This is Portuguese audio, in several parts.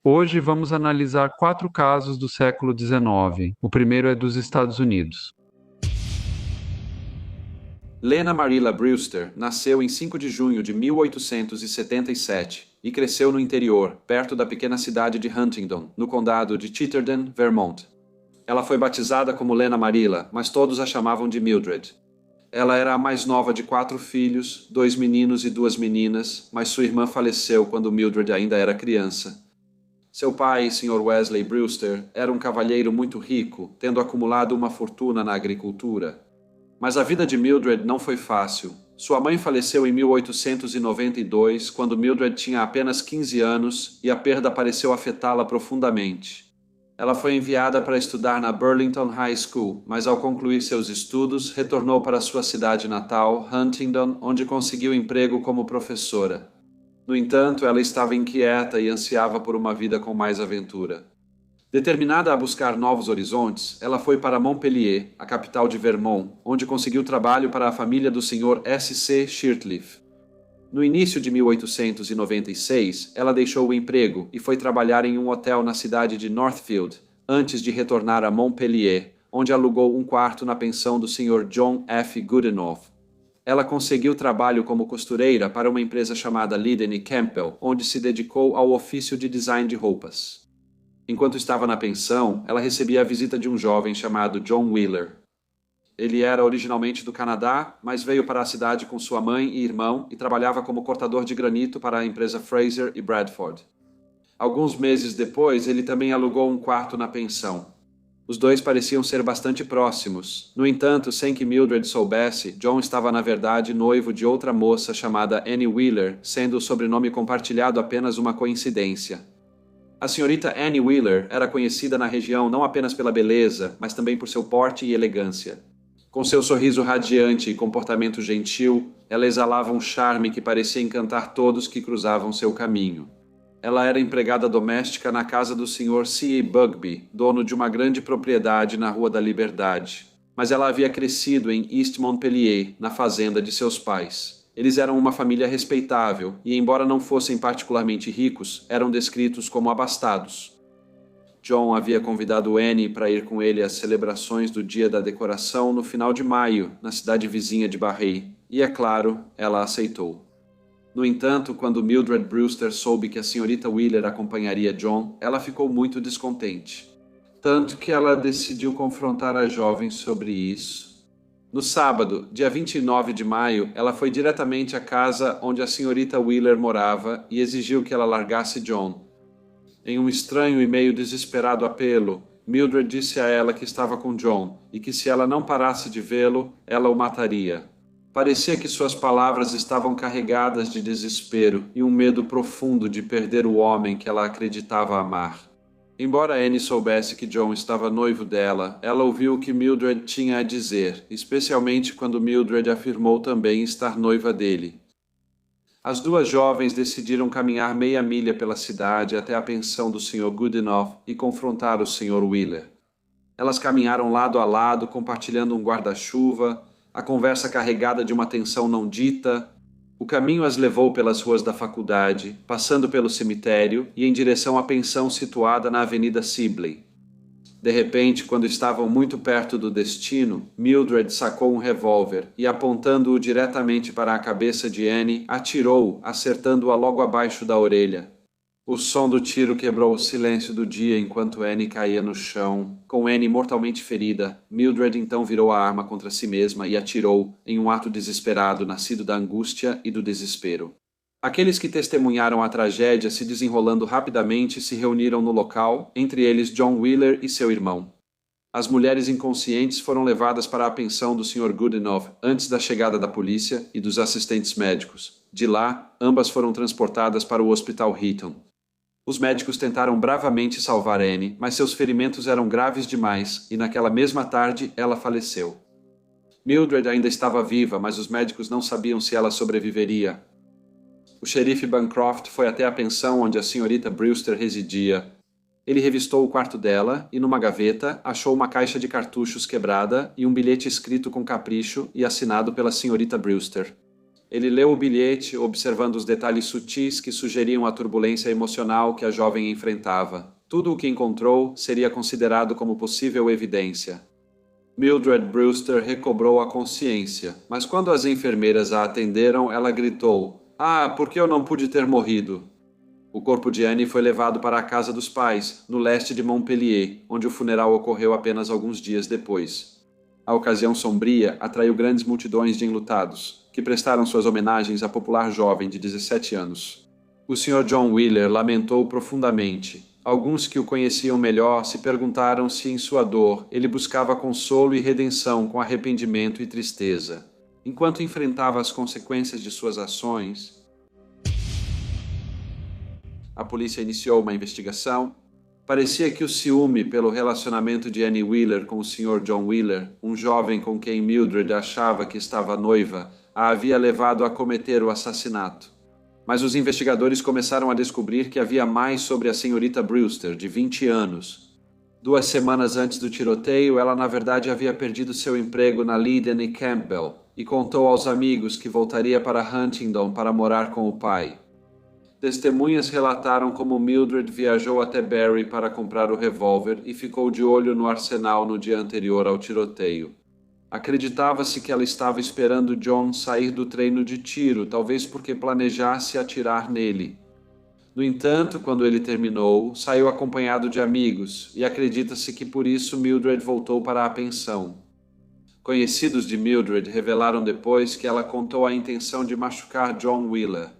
Hoje vamos analisar 4 casos do século XIX. O primeiro é dos Estados Unidos. Lena Marilla Brewster nasceu em 5 de junho de 1877 e cresceu no interior, perto da pequena cidade de Huntingdon, no condado de Chittenden, Vermont. Ela foi batizada como Lena Marilla, mas todos a chamavam de Mildred. Ela era a mais nova de 4 filhos, 2 meninos e 2 meninas, mas sua irmã faleceu quando Mildred ainda era criança. Seu pai, Sr. Wesley Brewster, era um cavalheiro muito rico, tendo acumulado uma fortuna na agricultura. Mas a vida de Mildred não foi fácil. Sua mãe faleceu em 1892, quando Mildred tinha apenas 15 anos, e a perda pareceu afetá-la profundamente. Ela foi enviada para estudar na Burlington High School, mas ao concluir seus estudos, retornou para sua cidade natal, Huntingdon, onde conseguiu emprego como professora. No entanto, ela estava inquieta e ansiava por uma vida com mais aventura. Determinada a buscar novos horizontes, ela foi para Montpelier, a capital de Vermont, onde conseguiu trabalho para a família do Sr. S.C. Shirtliff. No início de 1896, ela deixou o emprego e foi trabalhar em um hotel na cidade de Northfield, antes de retornar a Montpelier, onde alugou um quarto na pensão do Sr. John F. Goodenough. Ela conseguiu trabalho como costureira para uma empresa chamada Liden Campbell, onde se dedicou ao ofício de design de roupas. Enquanto estava na pensão, ela recebia a visita de um jovem chamado John Wheeler. Ele era originalmente do Canadá, mas veio para a cidade com sua mãe e irmão e trabalhava como cortador de granito para a empresa Fraser e Bradford. Alguns meses depois, ele também alugou um quarto na pensão. Os dois pareciam ser bastante próximos. No entanto, sem que Mildred soubesse, John estava na verdade noivo de outra moça chamada Annie Wheeler, sendo o sobrenome compartilhado apenas uma coincidência. A senhorita Annie Wheeler era conhecida na região não apenas pela beleza, mas também por seu porte e elegância. Com seu sorriso radiante e comportamento gentil, ela exalava um charme que parecia encantar todos que cruzavam seu caminho. Ela era empregada doméstica na casa do Sr. C. Bugby, dono de uma grande propriedade na Rua da Liberdade. Mas ela havia crescido em East Montpelier, na fazenda de seus pais. Eles eram uma família respeitável e, embora não fossem particularmente ricos, eram descritos como abastados. John havia convidado Annie para ir com ele às celebrações do Dia da Decoração no final de maio, na cidade vizinha de Barré, e, é claro, ela aceitou. No entanto, quando Mildred Brewster soube que a senhorita Wheeler acompanharia John, ela ficou muito descontente. Tanto que ela decidiu confrontar a jovem sobre isso. No sábado, dia 29 de maio, ela foi diretamente à casa onde a senhorita Wheeler morava e exigiu que ela largasse John. Em um estranho e meio desesperado apelo, Mildred disse a ela que estava com John e que se ela não parasse de vê-lo, ela o mataria. Parecia que suas palavras estavam carregadas de desespero e um medo profundo de perder o homem que ela acreditava amar. Embora Annie soubesse que John estava noivo dela, ela ouviu o que Mildred tinha a dizer, especialmente quando Mildred afirmou também estar noiva dele. As duas jovens decidiram caminhar meia milha pela cidade até a pensão do Sr. Goodenough e confrontar o Sr. Wheeler. Elas caminharam lado a lado, compartilhando um guarda-chuva, a conversa carregada de uma tensão não dita. O caminho as levou pelas ruas da faculdade, passando pelo cemitério e em direção à pensão situada na Avenida Sibley. De repente, quando estavam muito perto do destino, Mildred sacou um revólver e, apontando-o diretamente para a cabeça de Annie, atirou, acertando-a logo abaixo da orelha. O som do tiro quebrou o silêncio do dia enquanto Annie caía no chão. Com Annie mortalmente ferida, Mildred então virou a arma contra si mesma e atirou, em um ato desesperado nascido da angústia e do desespero. Aqueles que testemunharam a tragédia se desenrolando rapidamente se reuniram no local, entre eles John Wheeler e seu irmão. As mulheres inconscientes foram levadas para a pensão do Sr. Goodenough antes da chegada da polícia e dos assistentes médicos. De lá, ambas foram transportadas para o Hospital Heaton. Os médicos tentaram bravamente salvar Annie, mas seus ferimentos eram graves demais e naquela mesma tarde ela faleceu. Mildred ainda estava viva, mas os médicos não sabiam se ela sobreviveria. O xerife Bancroft foi até a pensão onde a senhorita Brewster residia. Ele revistou o quarto dela e, numa gaveta, achou uma caixa de cartuchos quebrada e um bilhete escrito com capricho e assinado pela senhorita Brewster. Ele leu o bilhete, observando os detalhes sutis que sugeriam a turbulência emocional que a jovem enfrentava. Tudo o que encontrou seria considerado como possível evidência. Mildred Brewster recobrou a consciência, mas quando as enfermeiras a atenderam, ela gritou: "Ah, por que eu não pude ter morrido?" O corpo de Annie foi levado para a casa dos pais, no leste de Montpellier, onde o funeral ocorreu apenas alguns dias depois. A ocasião sombria atraiu grandes multidões de enlutados, que prestaram suas homenagens à popular jovem de 17 anos. O Sr. John Wheeler lamentou profundamente. Alguns que o conheciam melhor se perguntaram se em sua dor ele buscava consolo e redenção com arrependimento e tristeza. Enquanto enfrentava as consequências de suas ações, a polícia iniciou uma investigação. Parecia que o ciúme pelo relacionamento de Annie Wheeler com o Sr. John Wheeler, um jovem com quem Mildred achava que estava noiva, a havia levado a cometer o assassinato. Mas os investigadores começaram a descobrir que havia mais sobre a senhorita Brewster, de 20 anos. 2 semanas antes do tiroteio, ela na verdade havia perdido seu emprego na Liden & Campbell e contou aos amigos que voltaria para Huntingdon para morar com o pai. Testemunhas relataram como Mildred viajou até Barry para comprar o revólver e ficou de olho no arsenal no dia anterior ao tiroteio. Acreditava-se que ela estava esperando John sair do treino de tiro, talvez porque planejasse atirar nele. No entanto, quando ele terminou, saiu acompanhado de amigos, e acredita-se que por isso Mildred voltou para a pensão. Conhecidos de Mildred revelaram depois que ela contou a intenção de machucar John Wheeler.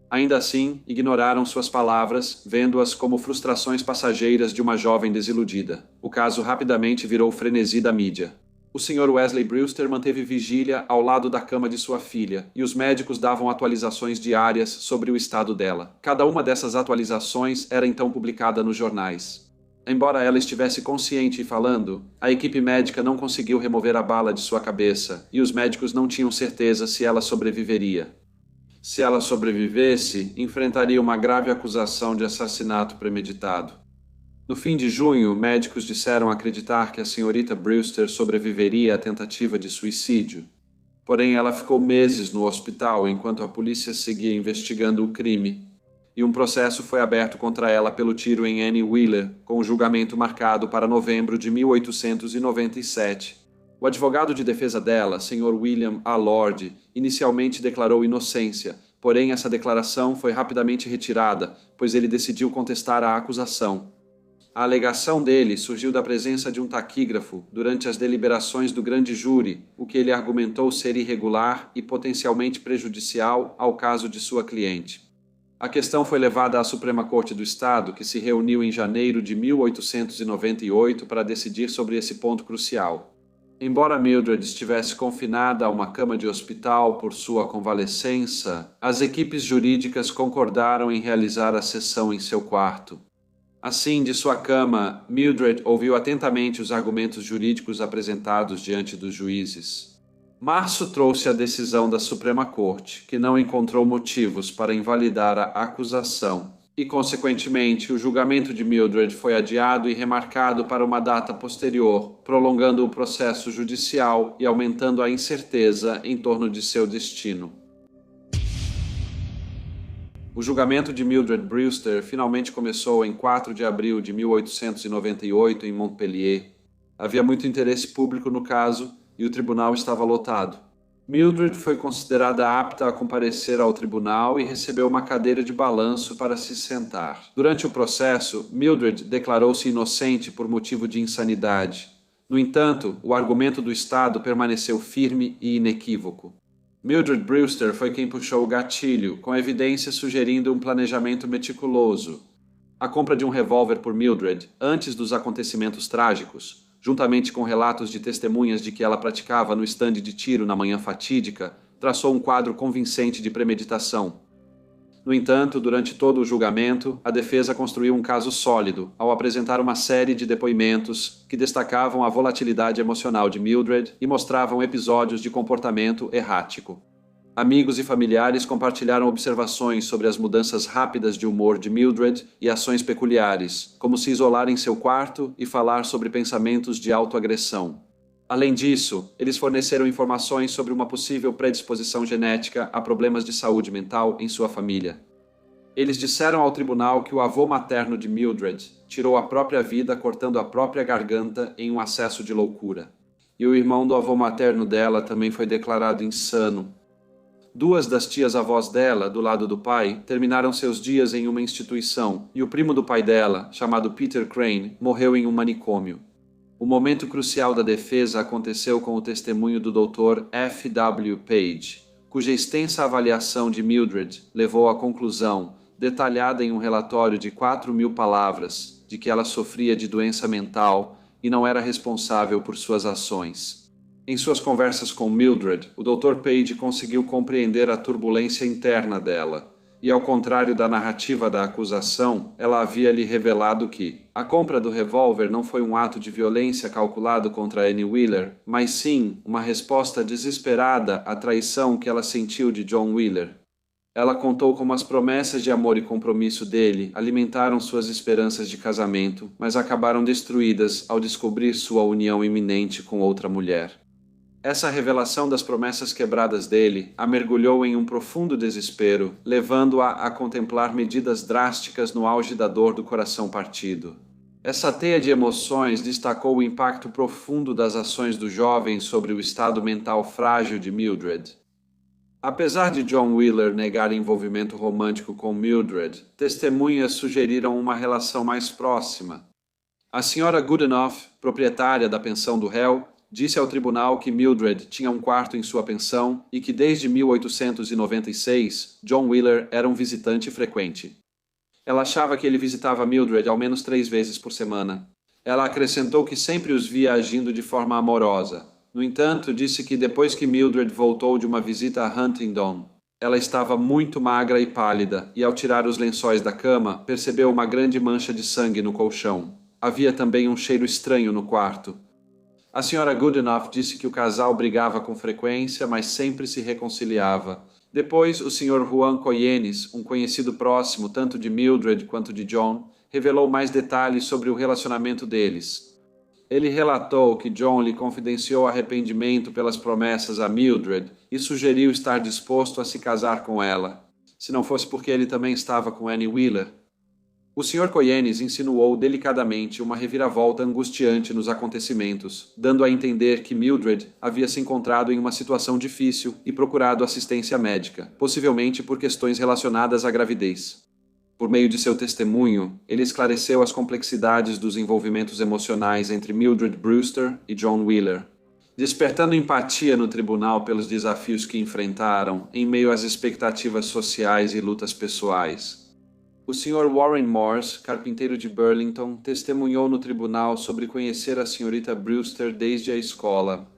Ainda assim, ignoraram suas palavras, vendo-as como frustrações passageiras de uma jovem desiludida. O caso rapidamente virou frenesi da mídia. O Sr. Wesley Brewster manteve vigília ao lado da cama de sua filha, e os médicos davam atualizações diárias sobre o estado dela. Cada uma dessas atualizações era então publicada nos jornais. Embora ela estivesse consciente e falando, a equipe médica não conseguiu remover a bala de sua cabeça, e os médicos não tinham certeza se ela sobreviveria. Se ela sobrevivesse, enfrentaria uma grave acusação de assassinato premeditado. No fim de junho, médicos disseram acreditar que a senhorita Brewster sobreviveria à tentativa de suicídio. Porém, ela ficou meses no hospital enquanto a polícia seguia investigando o crime, e um processo foi aberto contra ela pelo tiro em Annie Wheeler, com o julgamento marcado para novembro de 1897. O advogado de defesa dela, Sr. William A. Lord, inicialmente declarou inocência, porém essa declaração foi rapidamente retirada, pois ele decidiu contestar a acusação. A alegação dele surgiu da presença de um taquígrafo durante as deliberações do grande júri, o que ele argumentou ser irregular e potencialmente prejudicial ao caso de sua cliente. A questão foi levada à Suprema Corte do Estado, que se reuniu em janeiro de 1898 para decidir sobre esse ponto crucial. Embora Mildred estivesse confinada a uma cama de hospital por sua convalescença, as equipes jurídicas concordaram em realizar a sessão em seu quarto. Assim, de sua cama, Mildred ouviu atentamente os argumentos jurídicos apresentados diante dos juízes. Março trouxe a decisão da Suprema Corte, que não encontrou motivos para invalidar a acusação, e, consequentemente, o julgamento de Mildred foi adiado e remarcado para uma data posterior, prolongando o processo judicial e aumentando a incerteza em torno de seu destino. O julgamento de Mildred Brewster finalmente começou em 4 de abril de 1898 em Montpellier. Havia muito interesse público no caso e o tribunal estava lotado. Mildred foi considerada apta a comparecer ao tribunal e recebeu uma cadeira de balanço para se sentar. Durante o processo, Mildred declarou-se inocente por motivo de insanidade. No entanto, o argumento do Estado permaneceu firme e inequívoco. Mildred Brewster foi quem puxou o gatilho, com evidências sugerindo um planejamento meticuloso. A compra de um revólver por Mildred, antes dos acontecimentos trágicos, juntamente com relatos de testemunhas de que ela praticava no estande de tiro na manhã fatídica, traçou um quadro convincente de premeditação. No entanto, durante todo o julgamento, a defesa construiu um caso sólido, ao apresentar uma série de depoimentos que destacavam a volatilidade emocional de Mildred e mostravam episódios de comportamento errático. Amigos e familiares compartilharam observações sobre as mudanças rápidas de humor de Mildred e ações peculiares, como se isolar em seu quarto e falar sobre pensamentos de autoagressão. Além disso, eles forneceram informações sobre uma possível predisposição genética a problemas de saúde mental em sua família. Eles disseram ao tribunal que o avô materno de Mildred tirou a própria vida cortando a própria garganta em um acesso de loucura. E o irmão do avô materno dela também foi declarado insano. Duas das tias-avós dela, do lado do pai, terminaram seus dias em uma instituição, e o primo do pai dela, chamado Peter Crane, morreu em um manicômio. O momento crucial da defesa aconteceu com o testemunho do Dr. F. W. Page, cuja extensa avaliação de Mildred levou à conclusão, detalhada em um relatório de 4.000 palavras, de que ela sofria de doença mental e não era responsável por suas ações. Em suas conversas com Mildred, o Dr. Page conseguiu compreender a turbulência interna dela. E ao contrário da narrativa da acusação, ela havia lhe revelado que a compra do revólver não foi um ato de violência calculado contra Annie Wheeler, mas sim uma resposta desesperada à traição que ela sentiu de John Wheeler. Ela contou como as promessas de amor e compromisso dele alimentaram suas esperanças de casamento, mas acabaram destruídas ao descobrir sua união iminente com outra mulher. Essa revelação das promessas quebradas dele a mergulhou em um profundo desespero, levando-a a contemplar medidas drásticas no auge da dor do coração partido. Essa teia de emoções destacou o impacto profundo das ações do jovem sobre o estado mental frágil de Mildred. Apesar de John Wheeler negar envolvimento romântico com Mildred, testemunhas sugeriram uma relação mais próxima. A senhora Goodenough, proprietária da pensão do réu, disse ao tribunal que Mildred tinha um quarto em sua pensão e que desde 1896 John Wheeler era um visitante frequente. Ela achava que ele visitava Mildred ao menos 3 vezes por semana. Ela acrescentou que sempre os via agindo de forma amorosa. No entanto, disse que depois que Mildred voltou de uma visita a Huntingdon, ela estava muito magra e pálida e ao tirar os lençóis da cama, percebeu uma grande mancha de sangue no colchão. Havia também um cheiro estranho no quarto. A senhora Goodenough disse que o casal brigava com frequência, mas sempre se reconciliava. Depois, o Sr. Juan Coyenes, um conhecido próximo tanto de Mildred quanto de John, revelou mais detalhes sobre o relacionamento deles. Ele relatou que John lhe confidenciou arrependimento pelas promessas a Mildred e sugeriu estar disposto a se casar com ela, se não fosse porque ele também estava com Annie Wheeler. O Sr. Coyenes insinuou delicadamente uma reviravolta angustiante nos acontecimentos, dando a entender que Mildred havia se encontrado em uma situação difícil e procurado assistência médica, possivelmente por questões relacionadas à gravidez. Por meio de seu testemunho, ele esclareceu as complexidades dos envolvimentos emocionais entre Mildred Brewster e John Wheeler, despertando empatia no tribunal pelos desafios que enfrentaram em meio às expectativas sociais e lutas pessoais. O Sr. Warren Morse, carpinteiro de Burlington, testemunhou no tribunal sobre conhecer a Srta. Brewster desde a escola.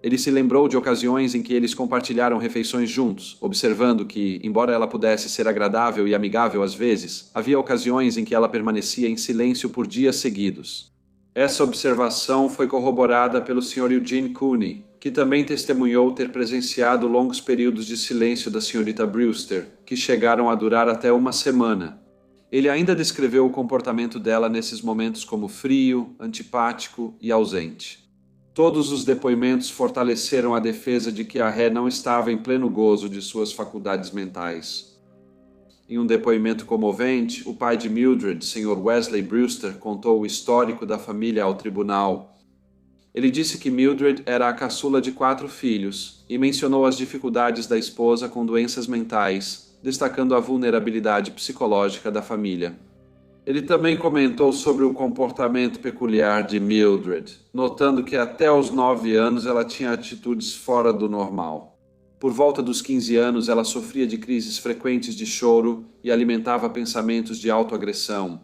Ele se lembrou de ocasiões em que eles compartilharam refeições juntos, observando que, embora ela pudesse ser agradável e amigável às vezes, havia ocasiões em que ela permanecia em silêncio por dias seguidos. Essa observação foi corroborada pelo Sr. Eugene Cooney, que também testemunhou ter presenciado longos períodos de silêncio da Srta. Brewster, que chegaram a durar até uma semana. Ele ainda descreveu o comportamento dela nesses momentos como frio, antipático e ausente. Todos os depoimentos fortaleceram a defesa de que a ré não estava em pleno gozo de suas faculdades mentais. Em um depoimento comovente, o pai de Mildred, Sr. Wesley Brewster, contou o histórico da família ao tribunal. Ele disse que Mildred era a caçula de 4 filhos e mencionou as dificuldades da esposa com doenças mentais, destacando a vulnerabilidade psicológica da família. Ele também comentou sobre o comportamento peculiar de Mildred, notando que até aos 9 anos ela tinha atitudes fora do normal. Por volta dos 15 anos, ela sofria de crises frequentes de choro e alimentava pensamentos de autoagressão.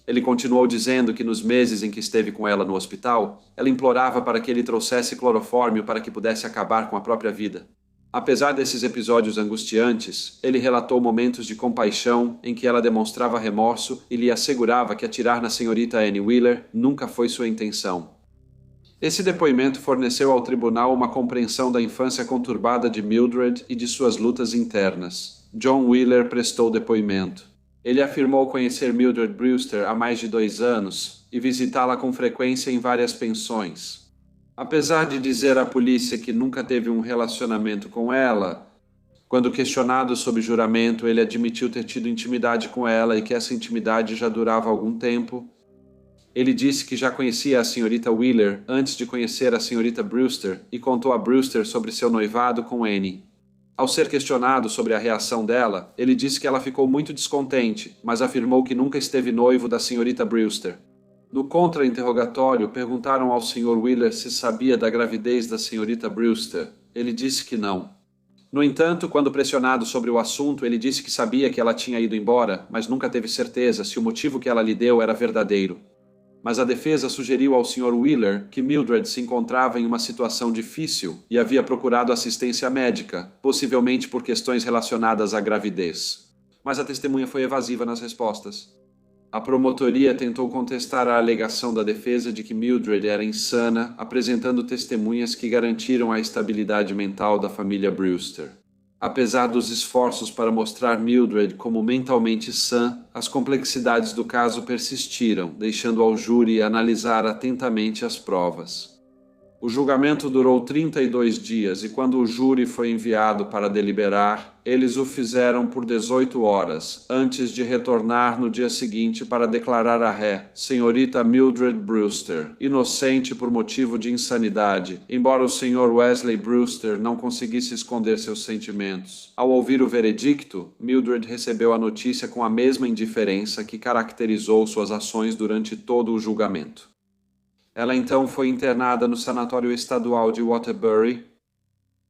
Ele continuou dizendo que nos meses em que esteve com ela no hospital, ela implorava para que ele trouxesse clorofórmio para que pudesse acabar com a própria vida. Apesar desses episódios angustiantes, ele relatou momentos de compaixão em que ela demonstrava remorso e lhe assegurava que atirar na senhorita Annie Wheeler nunca foi sua intenção. Esse depoimento forneceu ao tribunal uma compreensão da infância conturbada de Mildred e de suas lutas internas. John Wheeler prestou depoimento. Ele afirmou conhecer Mildred Brewster há mais de 2 anos e visitá-la com frequência em várias pensões. Apesar de dizer à polícia que nunca teve um relacionamento com ela, quando questionado sob juramento, ele admitiu ter tido intimidade com ela e que essa intimidade já durava algum tempo. Ele disse que já conhecia a senhorita Wheeler antes de conhecer a senhorita Brewster e contou a Brewster sobre seu noivado com Annie. Ao ser questionado sobre a reação dela, ele disse que ela ficou muito descontente, mas afirmou que nunca esteve noivo da senhorita Brewster. No contra-interrogatório, perguntaram ao Sr. Wheeler se sabia da gravidez da senhorita Brewster. Ele disse que não. No entanto, quando pressionado sobre o assunto, ele disse que sabia que ela tinha ido embora, mas nunca teve certeza se o motivo que ela lhe deu era verdadeiro. Mas a defesa sugeriu ao Sr. Wheeler que Mildred se encontrava em uma situação difícil e havia procurado assistência médica, possivelmente por questões relacionadas à gravidez. Mas a testemunha foi evasiva nas respostas. A promotoria tentou contestar a alegação da defesa de que Mildred era insana, apresentando testemunhas que garantiram a estabilidade mental da família Brewster. Apesar dos esforços para mostrar Mildred como mentalmente sã, as complexidades do caso persistiram, deixando ao júri analisar atentamente as provas. O julgamento durou 32 dias e quando o júri foi enviado para deliberar, eles o fizeram por 18 horas, antes de retornar no dia seguinte para declarar a ré, senhorita Mildred Brewster, inocente por motivo de insanidade, embora o Sr. Wesley Brewster não conseguisse esconder seus sentimentos. Ao ouvir o veredicto, Mildred recebeu a notícia com a mesma indiferença que caracterizou suas ações durante todo o julgamento. Ela então foi internada no sanatório estadual de Waterbury.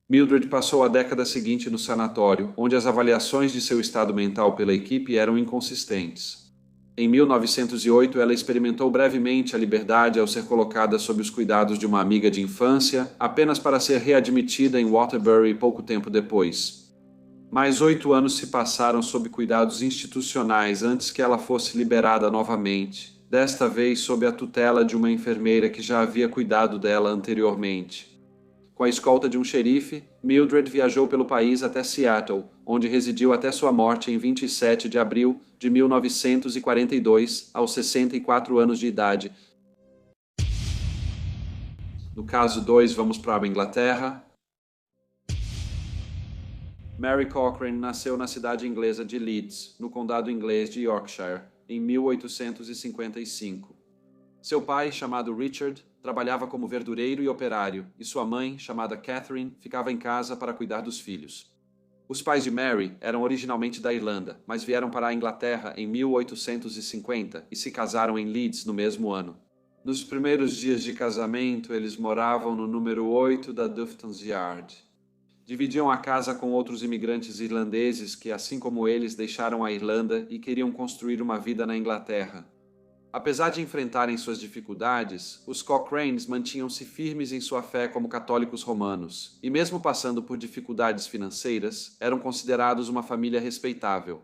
Mildred passou a década seguinte no sanatório, onde as avaliações de seu estado mental pela equipe eram inconsistentes. Em 1908, ela experimentou brevemente a liberdade ao ser colocada sob os cuidados de uma amiga de infância, apenas para ser readmitida em Waterbury pouco tempo depois. Mais 8 anos se passaram sob cuidados institucionais antes que ela fosse liberada novamente, desta vez sob a tutela de uma enfermeira que já havia cuidado dela anteriormente. Com a escolta de um xerife, Mildred viajou pelo país até Seattle, onde residiu até sua morte em 27 de abril de 1942, aos 64 anos de idade. No caso 2, vamos para a Inglaterra. Mary Cochrane nasceu na cidade inglesa de Leeds, no condado inglês de Yorkshire, em 1855. Seu pai, chamado Richard, trabalhava como verdureiro e operário, e sua mãe, chamada Catherine, ficava em casa para cuidar dos filhos. Os pais de Mary eram originalmente da Irlanda, mas vieram para a Inglaterra em 1850 e se casaram em Leeds no mesmo ano. Nos primeiros dias de casamento, eles moravam no número 8 da Dufton's Yard. Dividiam a casa com outros imigrantes irlandeses que, assim como eles, deixaram a Irlanda e queriam construir uma vida na Inglaterra. Apesar de enfrentarem suas dificuldades, os Cochranes mantinham-se firmes em sua fé como católicos romanos, e mesmo passando por dificuldades financeiras, eram considerados uma família respeitável.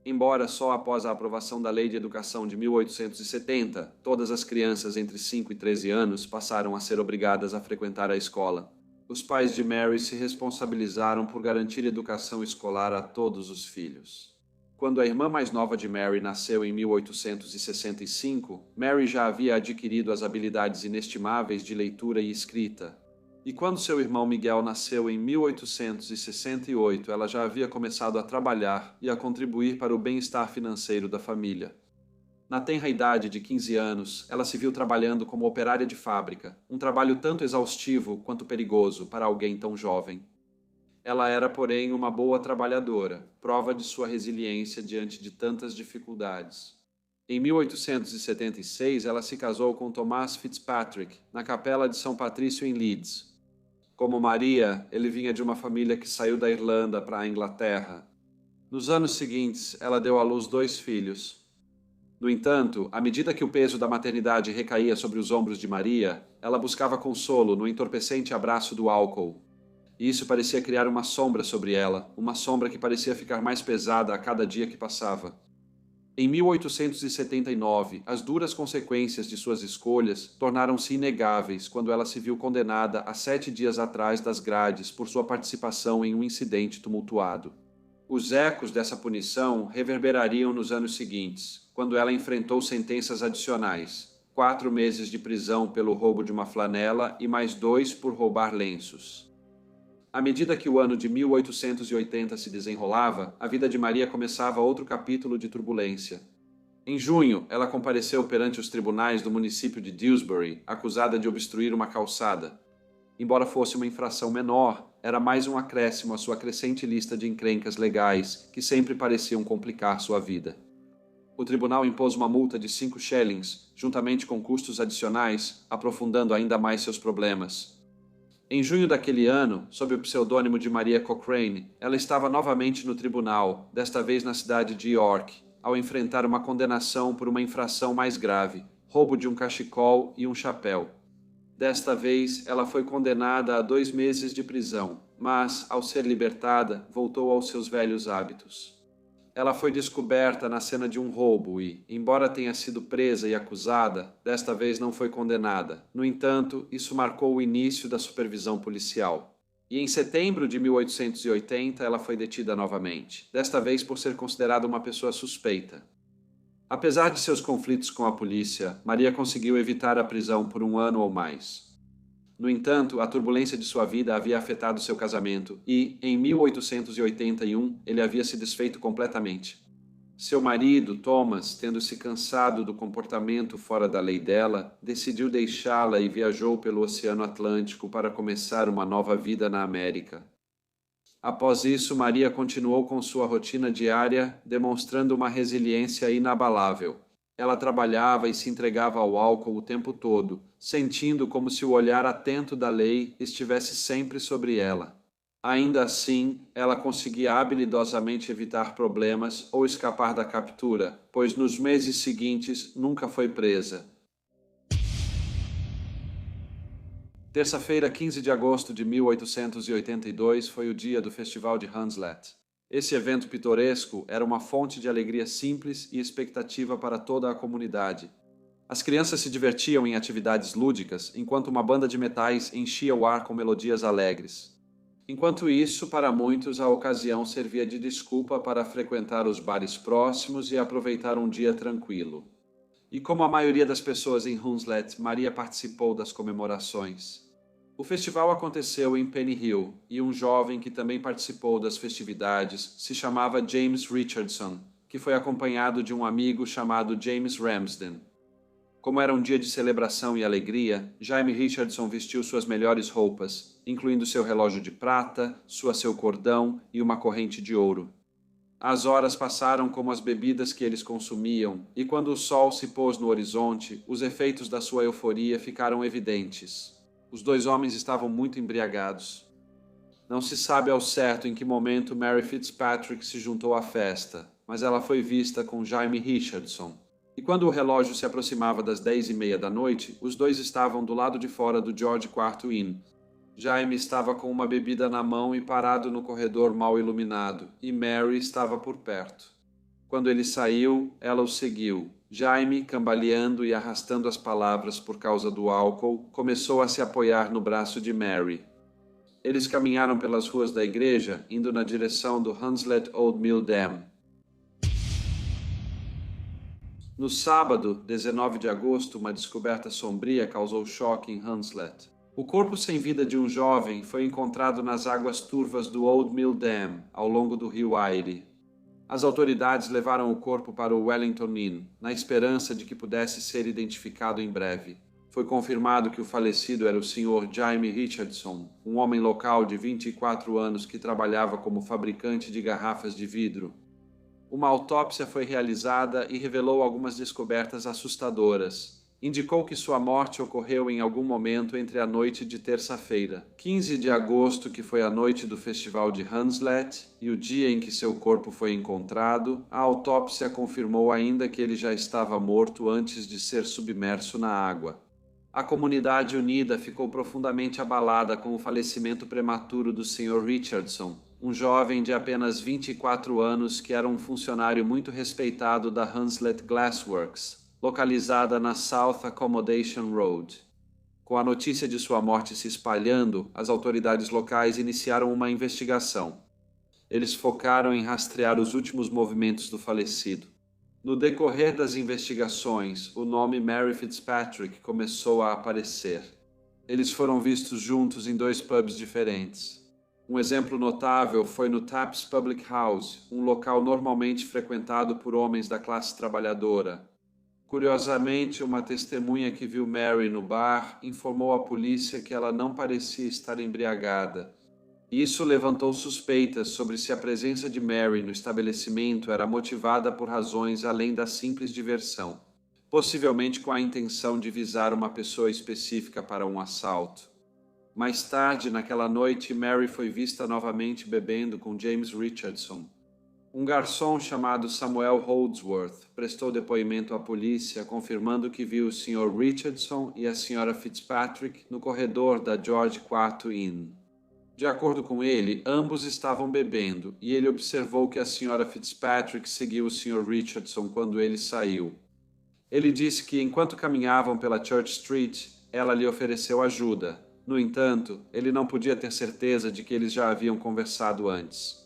Embora só após a aprovação da Lei de Educação de 1870, todas as crianças entre 5 e 13 anos passaram a ser obrigadas a frequentar a escola. Os pais de Mary se responsabilizaram por garantir educação escolar a todos os filhos. Quando a irmã mais nova de Mary nasceu em 1865, Mary já havia adquirido as habilidades inestimáveis de leitura e escrita. E quando seu irmão Miguel nasceu em 1868, ela já havia começado a trabalhar e a contribuir para o bem-estar financeiro da família. Na tenra idade de 15 anos, ela se viu trabalhando como operária de fábrica, um trabalho tanto exaustivo quanto perigoso para alguém tão jovem. Ela era, porém, uma boa trabalhadora, prova de sua resiliência diante de tantas dificuldades. Em 1876, ela se casou com Thomas Fitzpatrick, na Capela de São Patrício em Leeds. Como Maria, ele vinha de uma família que saiu da Irlanda para a Inglaterra. Nos anos seguintes, ela deu à luz 2 filhos. No entanto, à medida que o peso da maternidade recaía sobre os ombros de Maria, ela buscava consolo no entorpecente abraço do álcool. E isso parecia criar uma sombra sobre ela, uma sombra que parecia ficar mais pesada a cada dia que passava. Em 1879, as duras consequências de suas escolhas tornaram-se inegáveis quando ela se viu condenada a 7 dias atrás das grades por sua participação em um incidente tumultuado. Os ecos dessa punição reverberariam nos anos seguintes, quando ela enfrentou sentenças adicionais, 4 meses de prisão pelo roubo de uma flanela e mais 2 por roubar lenços. À medida que o ano de 1880 se desenrolava, a vida de Maria começava outro capítulo de turbulência. Em junho, ela compareceu perante os tribunais do município de Dewsbury, acusada de obstruir uma calçada. Embora fosse uma infração menor, era mais um acréscimo à sua crescente lista de encrencas legais que sempre pareciam complicar sua vida. O tribunal impôs uma multa de 5 shillings, juntamente com custos adicionais, aprofundando ainda mais seus problemas. Em junho daquele ano, sob o pseudônimo de Maria Cochrane, ela estava novamente no tribunal, desta vez na cidade de York, ao enfrentar uma condenação por uma infração mais grave, roubo de um cachecol e um chapéu. Desta vez, ela foi condenada a 2 meses de prisão, mas, ao ser libertada, voltou aos seus velhos hábitos. Ela foi descoberta na cena de um roubo e, embora tenha sido presa e acusada, desta vez não foi condenada. No entanto, isso marcou o início da supervisão policial. E em setembro de 1880, ela foi detida novamente, desta vez por ser considerada uma pessoa suspeita. Apesar de seus conflitos com a polícia, Maria conseguiu evitar a prisão por 1 ano ou mais. No entanto, a turbulência de sua vida havia afetado seu casamento e, em 1881, ele havia se desfeito completamente. Seu marido, Thomas, tendo se cansado do comportamento fora da lei dela, decidiu deixá-la e viajou pelo Oceano Atlântico para começar uma nova vida na América. Após isso, Maria continuou com sua rotina diária, demonstrando uma resiliência inabalável. Ela trabalhava e se entregava ao álcool o tempo todo, sentindo como se o olhar atento da lei estivesse sempre sobre ela. Ainda assim, ela conseguia habilidosamente evitar problemas ou escapar da captura, pois nos meses seguintes nunca foi presa. Terça-feira, 15 de agosto de 1882, foi o dia do Festival de Hunslet. Esse evento pitoresco era uma fonte de alegria simples e expectativa para toda a comunidade. As crianças se divertiam em atividades lúdicas, enquanto uma banda de metais enchia o ar com melodias alegres. Enquanto isso, para muitos, a ocasião servia de desculpa para frequentar os bares próximos e aproveitar um dia tranquilo. E como a maioria das pessoas em Hunslet, Maria participou das comemorações. O festival aconteceu em Penny Hill, e um jovem que também participou das festividades se chamava James Richardson, que foi acompanhado de um amigo chamado James Ramsden. Como era um dia de celebração e alegria, Jaime Richardson vestiu suas melhores roupas, incluindo seu relógio de prata, seu cordão e uma corrente de ouro. As horas passaram como as bebidas que eles consumiam, e quando o sol se pôs no horizonte, os efeitos da sua euforia ficaram evidentes. Os 2 homens estavam muito embriagados. Não se sabe ao certo em que momento Mary Fitzpatrick se juntou à festa, mas ela foi vista com Jaime Richardson. E quando o relógio se aproximava das 10h30 da noite, os 2 estavam do lado de fora do George IV Inn. Jaime estava com uma bebida na mão e parado no corredor mal iluminado, e Mary estava por perto. Quando ele saiu, ela o seguiu. Jaime, cambaleando e arrastando as palavras por causa do álcool, começou a se apoiar no braço de Mary. Eles caminharam pelas ruas da igreja, indo na direção do Hunslet Old Mill Dam. No sábado, 19 de agosto, uma descoberta sombria causou choque em Hunslet. O corpo sem vida de um jovem foi encontrado nas águas turvas do Old Mill Dam, ao longo do rio Erie. As autoridades levaram o corpo para o Wellington Inn, na esperança de que pudesse ser identificado em breve. Foi confirmado que o falecido era o Sr. Jaime Richardson, um homem local de 24 anos que trabalhava como fabricante de garrafas de vidro. Uma autópsia foi realizada e revelou algumas descobertas assustadoras. Indicou que sua morte ocorreu em algum momento entre a noite de terça-feira, 15 de agosto, que foi a noite do festival de Hunslet, e o dia em que seu corpo foi encontrado. A autópsia confirmou ainda que ele já estava morto antes de ser submerso na água. A comunidade unida ficou profundamente abalada com o falecimento prematuro do Sr. Richardson, um jovem de apenas 24 anos que era um funcionário muito respeitado da Hunslet Glassworks, localizada na South Accommodation Road. Com a notícia de sua morte se espalhando, as autoridades locais iniciaram uma investigação. Eles focaram em rastrear os últimos movimentos do falecido. No decorrer das investigações, o nome Mary Fitzpatrick começou a aparecer. Eles foram vistos juntos em 2 pubs diferentes. Um exemplo notável foi no Taps Public House, um local normalmente frequentado por homens da classe trabalhadora. Curiosamente, uma testemunha que viu Mary no bar informou à polícia que ela não parecia estar embriagada. Isso levantou suspeitas sobre se a presença de Mary no estabelecimento era motivada por razões além da simples diversão, possivelmente com a intenção de visar uma pessoa específica para um assalto. Mais tarde, naquela noite, Mary foi vista novamente bebendo com James Richardson. Um garçom chamado Samuel Holdsworth prestou depoimento à polícia, confirmando que viu o Sr. Richardson e a Sra. Fitzpatrick no corredor da George IV Inn. De acordo com ele, ambos estavam bebendo e ele observou que a Sra. Fitzpatrick seguiu o Sr. Richardson quando ele saiu. Ele disse que, enquanto caminhavam pela Church Street, ela lhe ofereceu ajuda. No entanto, ele não podia ter certeza de que eles já haviam conversado antes.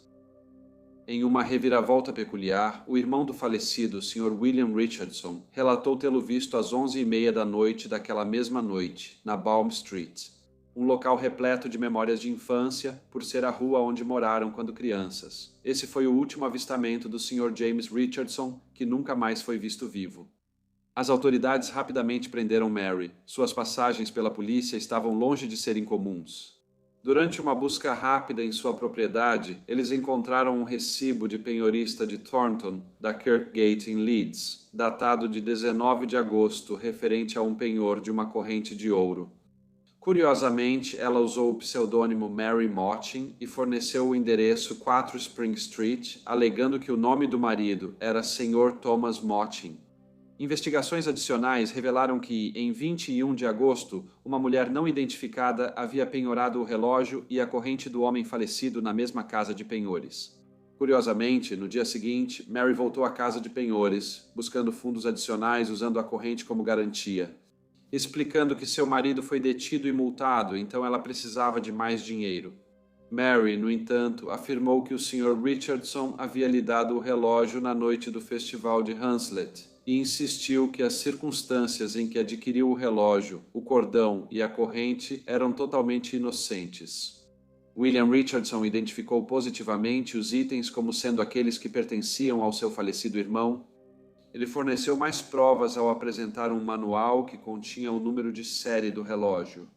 Em uma reviravolta peculiar, o irmão do falecido, Sr. William Richardson, relatou tê-lo visto às 11h30 da noite daquela mesma noite, na Baum Street, um local repleto de memórias de infância, por ser a rua onde moraram quando crianças. Esse foi o último avistamento do Sr. James Richardson, que nunca mais foi visto vivo. As autoridades rapidamente prenderam Mary. Suas passagens pela polícia estavam longe de serem comuns. Durante uma busca rápida em sua propriedade, eles encontraram um recibo de penhorista de Thornton, da Kirkgate em Leeds, datado de 19 de agosto, referente a um penhor de uma corrente de ouro. Curiosamente, ela usou o pseudônimo Mary Mochin e forneceu o endereço 4 Spring Street, alegando que o nome do marido era Sr. Thomas Mochin. Investigações adicionais revelaram que, em 21 de agosto, uma mulher não identificada havia penhorado o relógio e a corrente do homem falecido na mesma casa de penhores. Curiosamente, no dia seguinte, Mary voltou à casa de penhores, buscando fundos adicionais usando a corrente como garantia, explicando que seu marido foi detido e multado, então ela precisava de mais dinheiro. Mary, no entanto, afirmou que o Sr. Richardson havia lhe dado o relógio na noite do festival de Hunslet e insistiu que as circunstâncias em que adquiriu o relógio, o cordão e a corrente eram totalmente inocentes. William Richardson identificou positivamente os itens como sendo aqueles que pertenciam ao seu falecido irmão. Ele forneceu mais provas ao apresentar um manual que continha o número de série do relógio.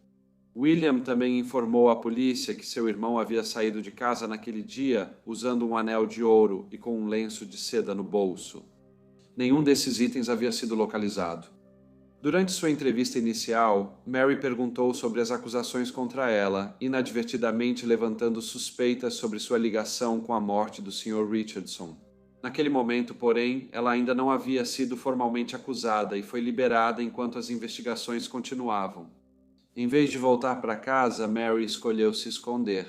William também informou à polícia que seu irmão havia saído de casa naquele dia usando um anel de ouro e com um lenço de seda no bolso. Nenhum desses itens havia sido localizado. Durante sua entrevista inicial, Mary perguntou sobre as acusações contra ela, inadvertidamente levantando suspeitas sobre sua ligação com a morte do Sr. Richardson. Naquele momento, porém, ela ainda não havia sido formalmente acusada e foi liberada enquanto as investigações continuavam. Em vez de voltar para casa, Mary escolheu se esconder.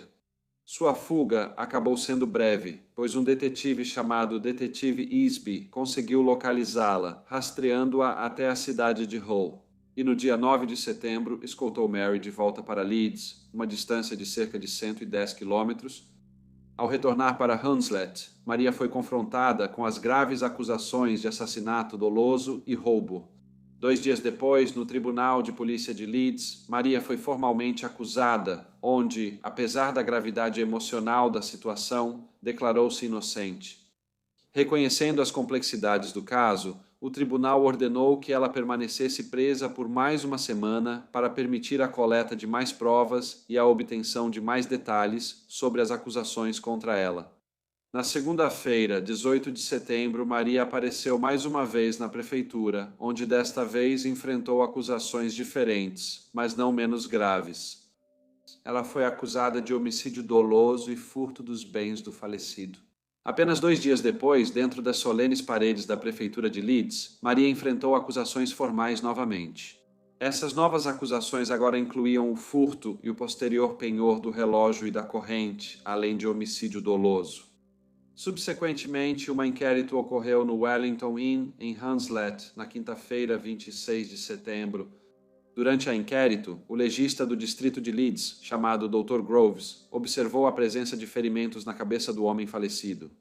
Sua fuga acabou sendo breve, pois um detetive chamado Detetive Easby conseguiu localizá-la, rastreando-a até a cidade de Hull. E no dia 9 de setembro, escoltou Mary de volta para Leeds, uma distância de cerca de 110 quilômetros. Ao retornar para Hunslet, Maria foi confrontada com as graves acusações de assassinato doloso e roubo. 2 dias depois, no Tribunal de Polícia de Leeds, Maria foi formalmente acusada, onde, apesar da gravidade emocional da situação, declarou-se inocente. Reconhecendo as complexidades do caso, o tribunal ordenou que ela permanecesse presa por mais uma semana para permitir a coleta de mais provas e a obtenção de mais detalhes sobre as acusações contra ela. Na segunda-feira, 18 de setembro, Maria apareceu mais uma vez na prefeitura, onde desta vez enfrentou acusações diferentes, mas não menos graves. Ela foi acusada de homicídio doloso e furto dos bens do falecido. Apenas 2 dias depois, dentro das solenes paredes da prefeitura de Leeds, Maria enfrentou acusações formais novamente. Essas novas acusações agora incluíam o furto e o posterior penhor do relógio e da corrente, além de homicídio doloso. Subsequentemente, um inquérito ocorreu no Wellington Inn, em Hunslet, na quinta-feira, 26 de setembro. Durante o inquérito, o legista do distrito de Leeds, chamado Dr. Groves, observou a presença de ferimentos na cabeça do homem falecido.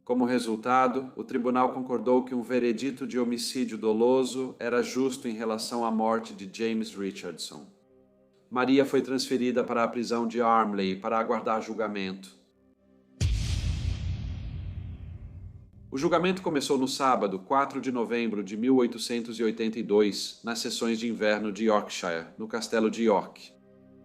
Como resultado, o tribunal concordou que um veredito de homicídio doloso era justo em relação à morte de James Richardson. Maria foi transferida para a prisão de Armley para aguardar julgamento. O julgamento começou no sábado, 4 de novembro de 1882, nas sessões de inverno de Yorkshire, no castelo de York.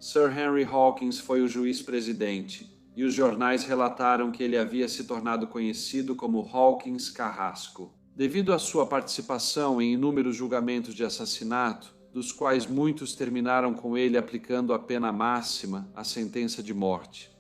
Sir Henry Hawkins foi o juiz-presidente, e os jornais relataram que ele havia se tornado conhecido como Hawkins Carrasco, devido à sua participação em inúmeros julgamentos de assassinato, dos quais muitos terminaram com ele aplicando a pena máxima, a sentença de morte.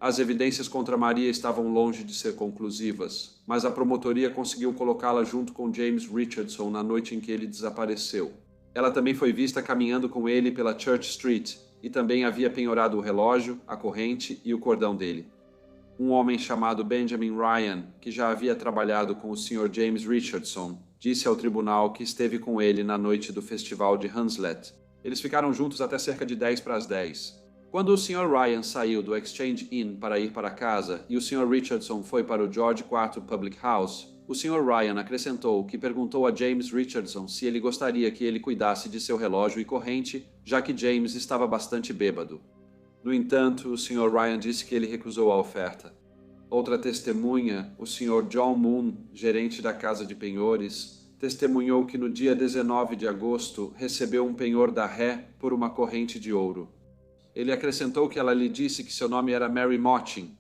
As evidências contra Maria estavam longe de ser conclusivas, mas a promotoria conseguiu colocá-la junto com James Richardson na noite em que ele desapareceu. Ela também foi vista caminhando com ele pela Church Street e também havia penhorado o relógio, a corrente e o cordão dele. Um homem chamado Benjamin Ryan, que já havia trabalhado com o Sr. James Richardson, disse ao tribunal que esteve com ele na noite do festival de Hunslet. Eles ficaram juntos até cerca de 10 para as 10. Quando o Sr. Ryan saiu do Exchange Inn para ir para casa e o Sr. Richardson foi para o George IV Public House, o Sr. Ryan acrescentou que perguntou a James Richardson se ele gostaria que ele cuidasse de seu relógio e corrente, já que James estava bastante bêbado. No entanto, o Sr. Ryan disse que ele recusou a oferta. Outra testemunha, o Sr. John Moon, gerente da casa de penhores, testemunhou que no dia 19 de agosto recebeu um penhor da ré por uma corrente de ouro. Ele acrescentou que ela lhe disse que seu nome era Mary Mochin.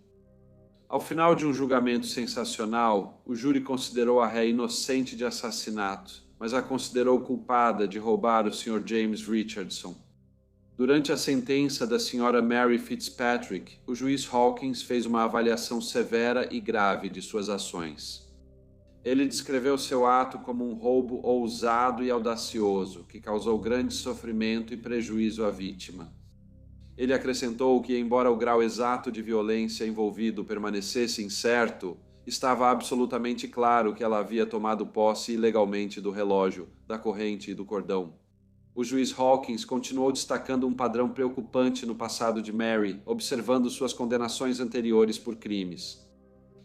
Ao final de um julgamento sensacional, o júri considerou a ré inocente de assassinato, mas a considerou culpada de roubar o Sr. James Richardson. Durante a sentença da Sra. Mary Fitzpatrick, o juiz Hawkins fez uma avaliação severa e grave de suas ações. Ele descreveu seu ato como um roubo ousado e audacioso, que causou grande sofrimento e prejuízo à vítima. Ele acrescentou que, embora o grau exato de violência envolvido permanecesse incerto, estava absolutamente claro que ela havia tomado posse ilegalmente do relógio, da corrente e do cordão. O juiz Hawkins continuou destacando um padrão preocupante no passado de Mary, observando suas condenações anteriores por crimes.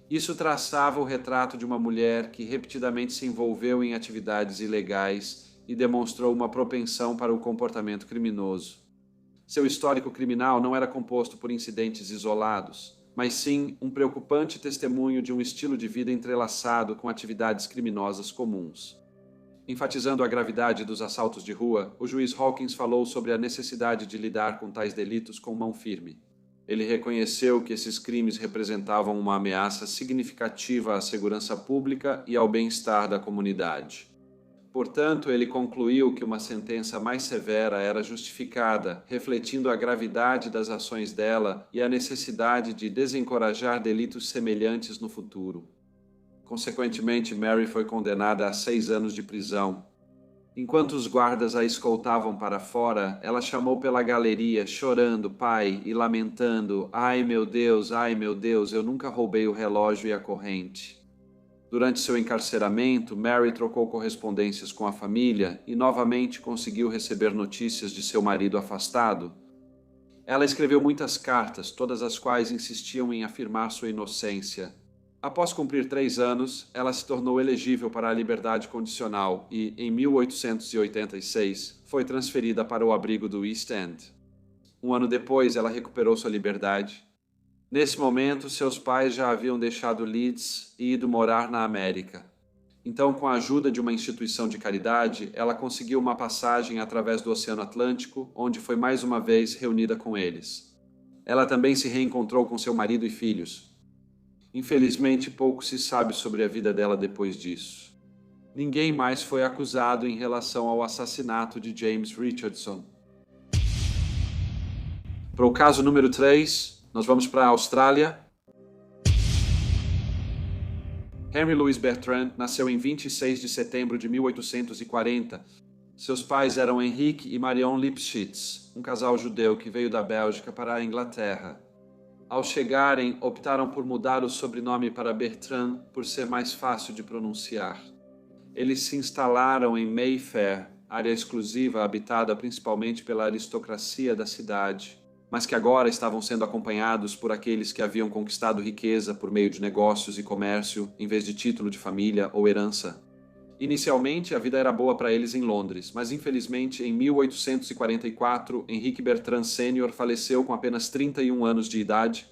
Isso traçava o retrato de uma mulher que repetidamente se envolveu em atividades ilegais e demonstrou uma propensão para o comportamento criminoso. Seu histórico criminal não era composto por incidentes isolados, mas sim um preocupante testemunho de um estilo de vida entrelaçado com atividades criminosas comuns. Enfatizando a gravidade dos assaltos de rua, o juiz Hawkins falou sobre a necessidade de lidar com tais delitos com mão firme. Ele reconheceu que esses crimes representavam uma ameaça significativa à segurança pública e ao bem-estar da comunidade. Portanto, ele concluiu que uma sentença mais severa era justificada, refletindo a gravidade das ações dela e a necessidade de desencorajar delitos semelhantes no futuro. Consequentemente, Mary foi condenada a 6 anos de prisão. Enquanto os guardas a escoltavam para fora, ela chamou pela galeria, chorando, pai, e lamentando: ai meu Deus, eu nunca roubei o relógio e a corrente. Durante seu encarceramento, Mary trocou correspondências com a família e novamente conseguiu receber notícias de seu marido afastado. Ela escreveu muitas cartas, todas as quais insistiam em afirmar sua inocência. Após cumprir 3 anos, ela se tornou elegível para a liberdade condicional e, em 1886, foi transferida para o abrigo do East End. Um ano depois, ela recuperou sua liberdade. Nesse momento, seus pais já haviam deixado Leeds e ido morar na América. Então, com a ajuda de uma instituição de caridade, ela conseguiu uma passagem através do Oceano Atlântico, onde foi mais uma vez reunida com eles. Ela também se reencontrou com seu marido e filhos. Infelizmente, pouco se sabe sobre a vida dela depois disso. Ninguém mais foi acusado em relação ao assassinato de James Richardson. Para o caso número 3, nós vamos para a Austrália. Henry Louis Bertrand nasceu em 26 de setembro de 1840. Seus pais eram Henrique e Marion Lipschitz, um casal judeu que veio da Bélgica para a Inglaterra. Ao chegarem, optaram por mudar o sobrenome para Bertrand por ser mais fácil de pronunciar. Eles se instalaram em Mayfair, área exclusiva habitada principalmente pela aristocracia da cidade. mas que agora estavam sendo acompanhados por aqueles que haviam conquistado riqueza por meio de negócios e comércio, em vez de título de família ou herança. Inicialmente, a vida era boa para eles em Londres, mas infelizmente, em 1844, Henrique Bertrand Sênior faleceu com apenas 31 anos de idade.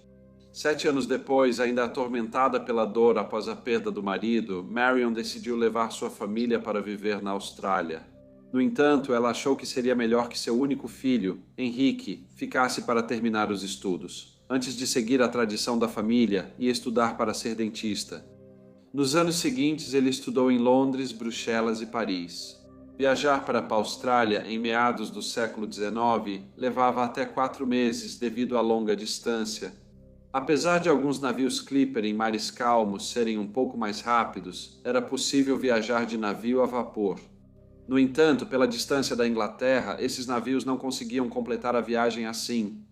7 anos depois, ainda atormentada pela dor após a perda do marido, Marion decidiu levar sua família para viver na Austrália. No entanto, ela achou que seria melhor que seu único filho, Henrique, ficasse para terminar os estudos, antes de seguir a tradição da família e estudar para ser dentista. Nos anos seguintes, ele estudou em Londres, Bruxelas e Paris. Viajar para a Austrália em meados do século XIX levava até 4 meses devido à longa distância. Apesar de alguns navios Clipper em mares calmos serem um pouco mais rápidos, era possível viajar de navio a vapor. No entanto, pela distância da Inglaterra, esses navios não conseguiam completar a viagem assim.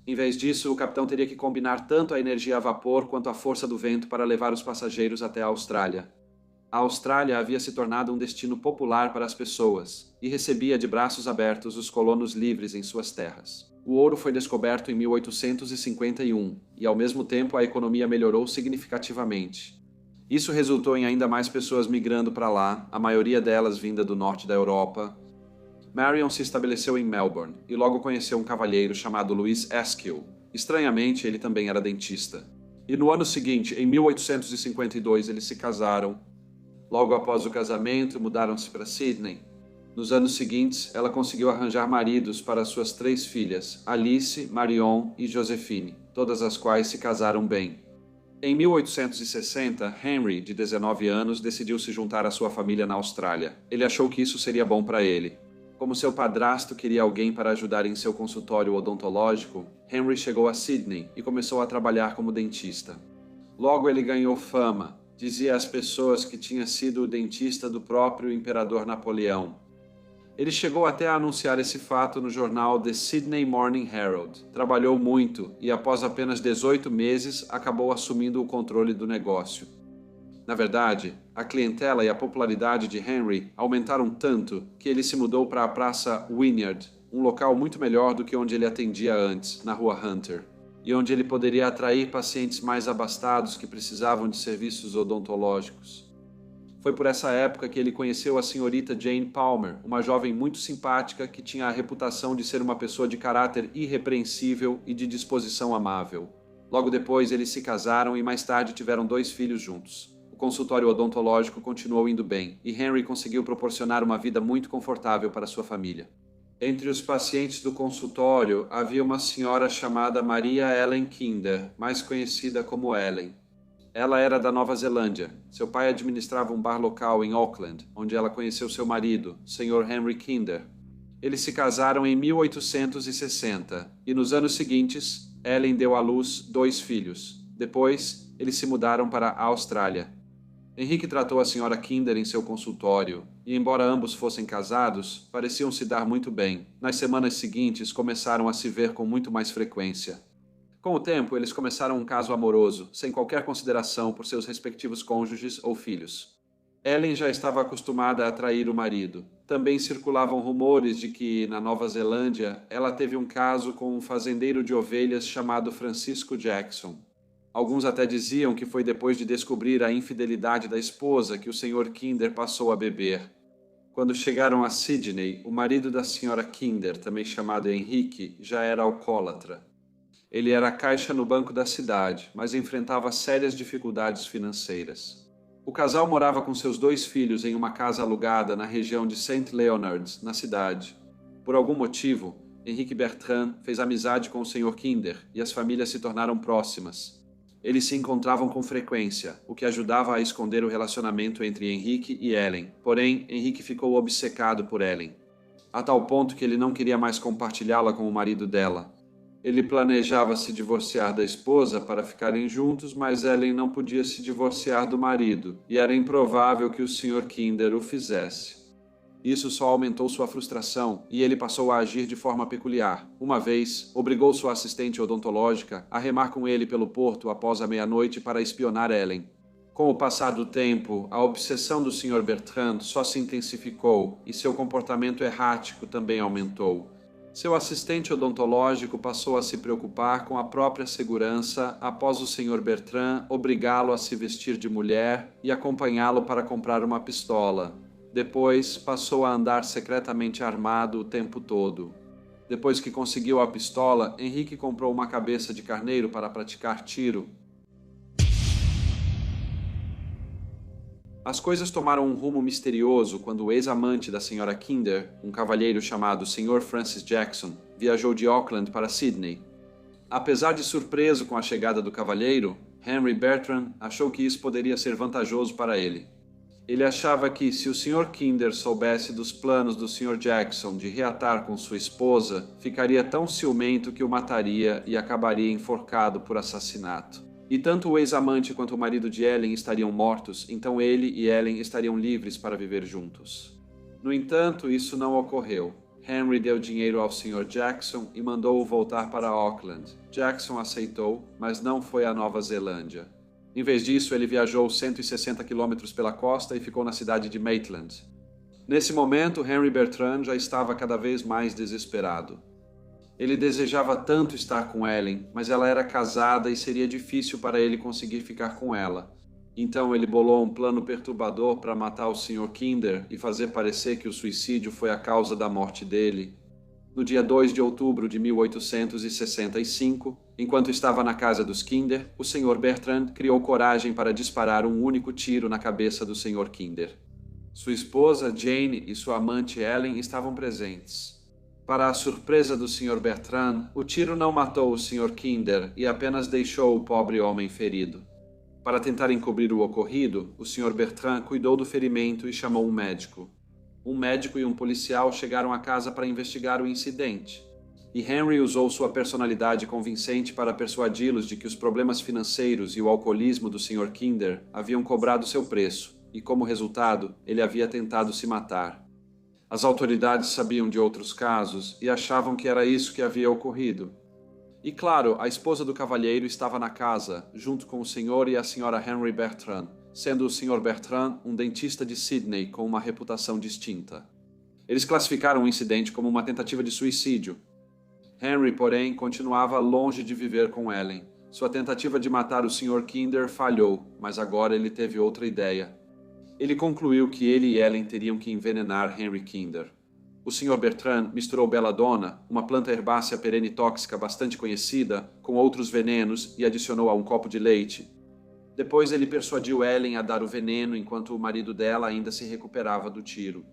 Em vez disso, o capitão teria que combinar tanto a energia a vapor quanto a força do vento para levar os passageiros até a Austrália. A Austrália havia se tornado um destino popular para as pessoas e recebia de braços abertos os colonos livres em suas terras. O ouro foi descoberto em 1851 e, ao mesmo tempo, a economia melhorou significativamente. Isso resultou em ainda mais pessoas migrando para lá, a maioria delas vinda do norte da Europa. Marion se estabeleceu em Melbourne e logo conheceu um cavalheiro chamado Louis Askew. Estranhamente, ele também era dentista. E no ano seguinte, em 1852, eles se casaram. Logo após o casamento, mudaram-se para Sydney. Nos anos seguintes, ela conseguiu arranjar maridos para suas 3 filhas, Alice, Marion e Josephine, todas as quais se casaram bem. Em 1860, Henry, de 19 anos, decidiu se juntar à sua família na Austrália. Ele achou que isso seria bom para ele. Como seu padrasto queria alguém para ajudar em seu consultório odontológico, Henry chegou a Sydney e começou a trabalhar como dentista. Logo ele ganhou fama. Dizia às pessoas que tinha sido o dentista do próprio imperador Napoleão. Ele chegou até a anunciar esse fato no jornal The Sydney Morning Herald. Trabalhou muito e, após apenas 18 meses, acabou assumindo o controle do negócio. Na verdade, a clientela e a popularidade de Henry aumentaram tanto que ele se mudou para a Praça Wynyard, um local muito melhor do que onde ele atendia antes, na Rua Hunter, e onde ele poderia atrair pacientes mais abastados que precisavam de serviços odontológicos. Foi por essa época que ele conheceu a senhorita Jane Palmer, uma jovem muito simpática que tinha a reputação de ser uma pessoa de caráter irrepreensível e de disposição amável. Logo depois, eles se casaram e mais tarde tiveram 2 filhos juntos. O consultório odontológico continuou indo bem e Henry conseguiu proporcionar uma vida muito confortável para sua família. Entre os pacientes do consultório havia uma senhora chamada Maria Ellen Kinder, mais conhecida como Ellen. Ela era da Nova Zelândia. Seu pai administrava um bar local em Auckland, onde ela conheceu seu marido, Sr. Henry Kinder. Eles se casaram em 1860 e nos anos seguintes, Ellen deu à luz 2 filhos. Depois, eles se mudaram para a Austrália. Henrique tratou a Sra. Kinder em seu consultório e, embora ambos fossem casados, pareciam se dar muito bem. Nas semanas seguintes, começaram a se ver com muito mais frequência. Com o tempo, eles começaram um caso amoroso, sem qualquer consideração por seus respectivos cônjuges ou filhos. Ellen já estava acostumada a atrair o marido. Também circulavam rumores de que, na Nova Zelândia, ela teve um caso com um fazendeiro de ovelhas chamado Francisco Jackson. Alguns até diziam que foi depois de descobrir a infidelidade da esposa que o Sr. Kinder passou a beber. Quando chegaram a Sydney, o marido da Sra. Kinder, também chamado Henrique, já era alcoólatra. Ele era caixa no banco da cidade, mas enfrentava sérias dificuldades financeiras. O casal morava com seus 2 filhos em uma casa alugada na região de St. Leonards, na cidade. Por algum motivo, Henrique Bertrand fez amizade com o Sr. Kinder e as famílias se tornaram próximas. Eles se encontravam com frequência, o que ajudava a esconder o relacionamento entre Henrique e Ellen. Porém, Henrique ficou obcecado por Ellen, a tal ponto que ele não queria mais compartilhá-la com o marido dela. Ele planejava se divorciar da esposa para ficarem juntos, mas Ellen não podia se divorciar do marido, e era improvável que o Sr. Kinder o fizesse. Isso só aumentou sua frustração, e ele passou a agir de forma peculiar. Uma vez, obrigou sua assistente odontológica a remar com ele pelo porto após a meia-noite para espionar Ellen. Com o passar do tempo, a obsessão do Sr. Bertrand só se intensificou, e seu comportamento errático também aumentou. Seu assistente odontológico passou a se preocupar com a própria segurança após o Sr. Bertrand obrigá-lo a se vestir de mulher e acompanhá-lo para comprar uma pistola. Depois, passou a andar secretamente armado o tempo todo. Depois que conseguiu a pistola, Henrique comprou uma cabeça de carneiro para praticar tiro. As coisas tomaram um rumo misterioso quando o ex-amante da Sra. Kinder, um cavalheiro chamado Sr. Francis Jackson, viajou de Auckland para Sydney. Apesar de surpreso com a chegada do cavalheiro, Henry Bertrand achou que isso poderia ser vantajoso para ele. Ele achava que, se o Sr. Kinder soubesse dos planos do Sr. Jackson de reatar com sua esposa, ficaria tão ciumento que o mataria e acabaria enforcado por assassinato. E tanto o ex-amante quanto o marido de Ellen estariam mortos, então ele e Ellen estariam livres para viver juntos. No entanto, isso não ocorreu. Henry deu dinheiro ao Sr. Jackson e mandou-o voltar para Auckland. Jackson aceitou, mas não foi à Nova Zelândia. Em vez disso, ele viajou 160 quilômetros pela costa e ficou na cidade de Maitland. Nesse momento, Henry Bertrand já estava cada vez mais desesperado. Ele desejava tanto estar com Ellen, mas ela era casada e seria difícil para ele conseguir ficar com ela. Então ele bolou um plano perturbador para matar o Sr. Kinder e fazer parecer que o suicídio foi a causa da morte dele. No dia 2 de outubro de 1865, enquanto estava na casa dos Kinder, o Sr. Bertrand criou coragem para disparar um único tiro na cabeça do Sr. Kinder. Sua esposa, Jane, e sua amante Ellen estavam presentes. Para a surpresa do Sr. Bertrand, o tiro não matou o Sr. Kinder e apenas deixou o pobre homem ferido. Para tentar encobrir o ocorrido, o Sr. Bertrand cuidou do ferimento e chamou um médico. Um médico e um policial chegaram à casa para investigar o incidente. E Henry usou sua personalidade convincente para persuadi-los de que os problemas financeiros e o alcoolismo do Sr. Kinder haviam cobrado seu preço, e como resultado, ele havia tentado se matar. As autoridades sabiam de outros casos e achavam que era isso que havia ocorrido. E claro, a esposa do cavalheiro estava na casa, junto com o Sr. e a Sra. Henry Bertrand, sendo o Sr. Bertrand um dentista de Sydney com uma reputação distinta. Eles classificaram o incidente como uma tentativa de suicídio. Henry, porém, continuava longe de viver com Ellen. Sua tentativa de matar o Sr. Kinder falhou, mas agora ele teve outra ideia. Ele concluiu que ele e Ellen teriam que envenenar Henry Kinder. O Sr. Bertrand misturou belladonna, uma planta herbácea perene tóxica bastante conhecida, com outros venenos e adicionou a um copo de leite. Depois ele persuadiu Ellen a dar o veneno enquanto o marido dela ainda se recuperava do tiro.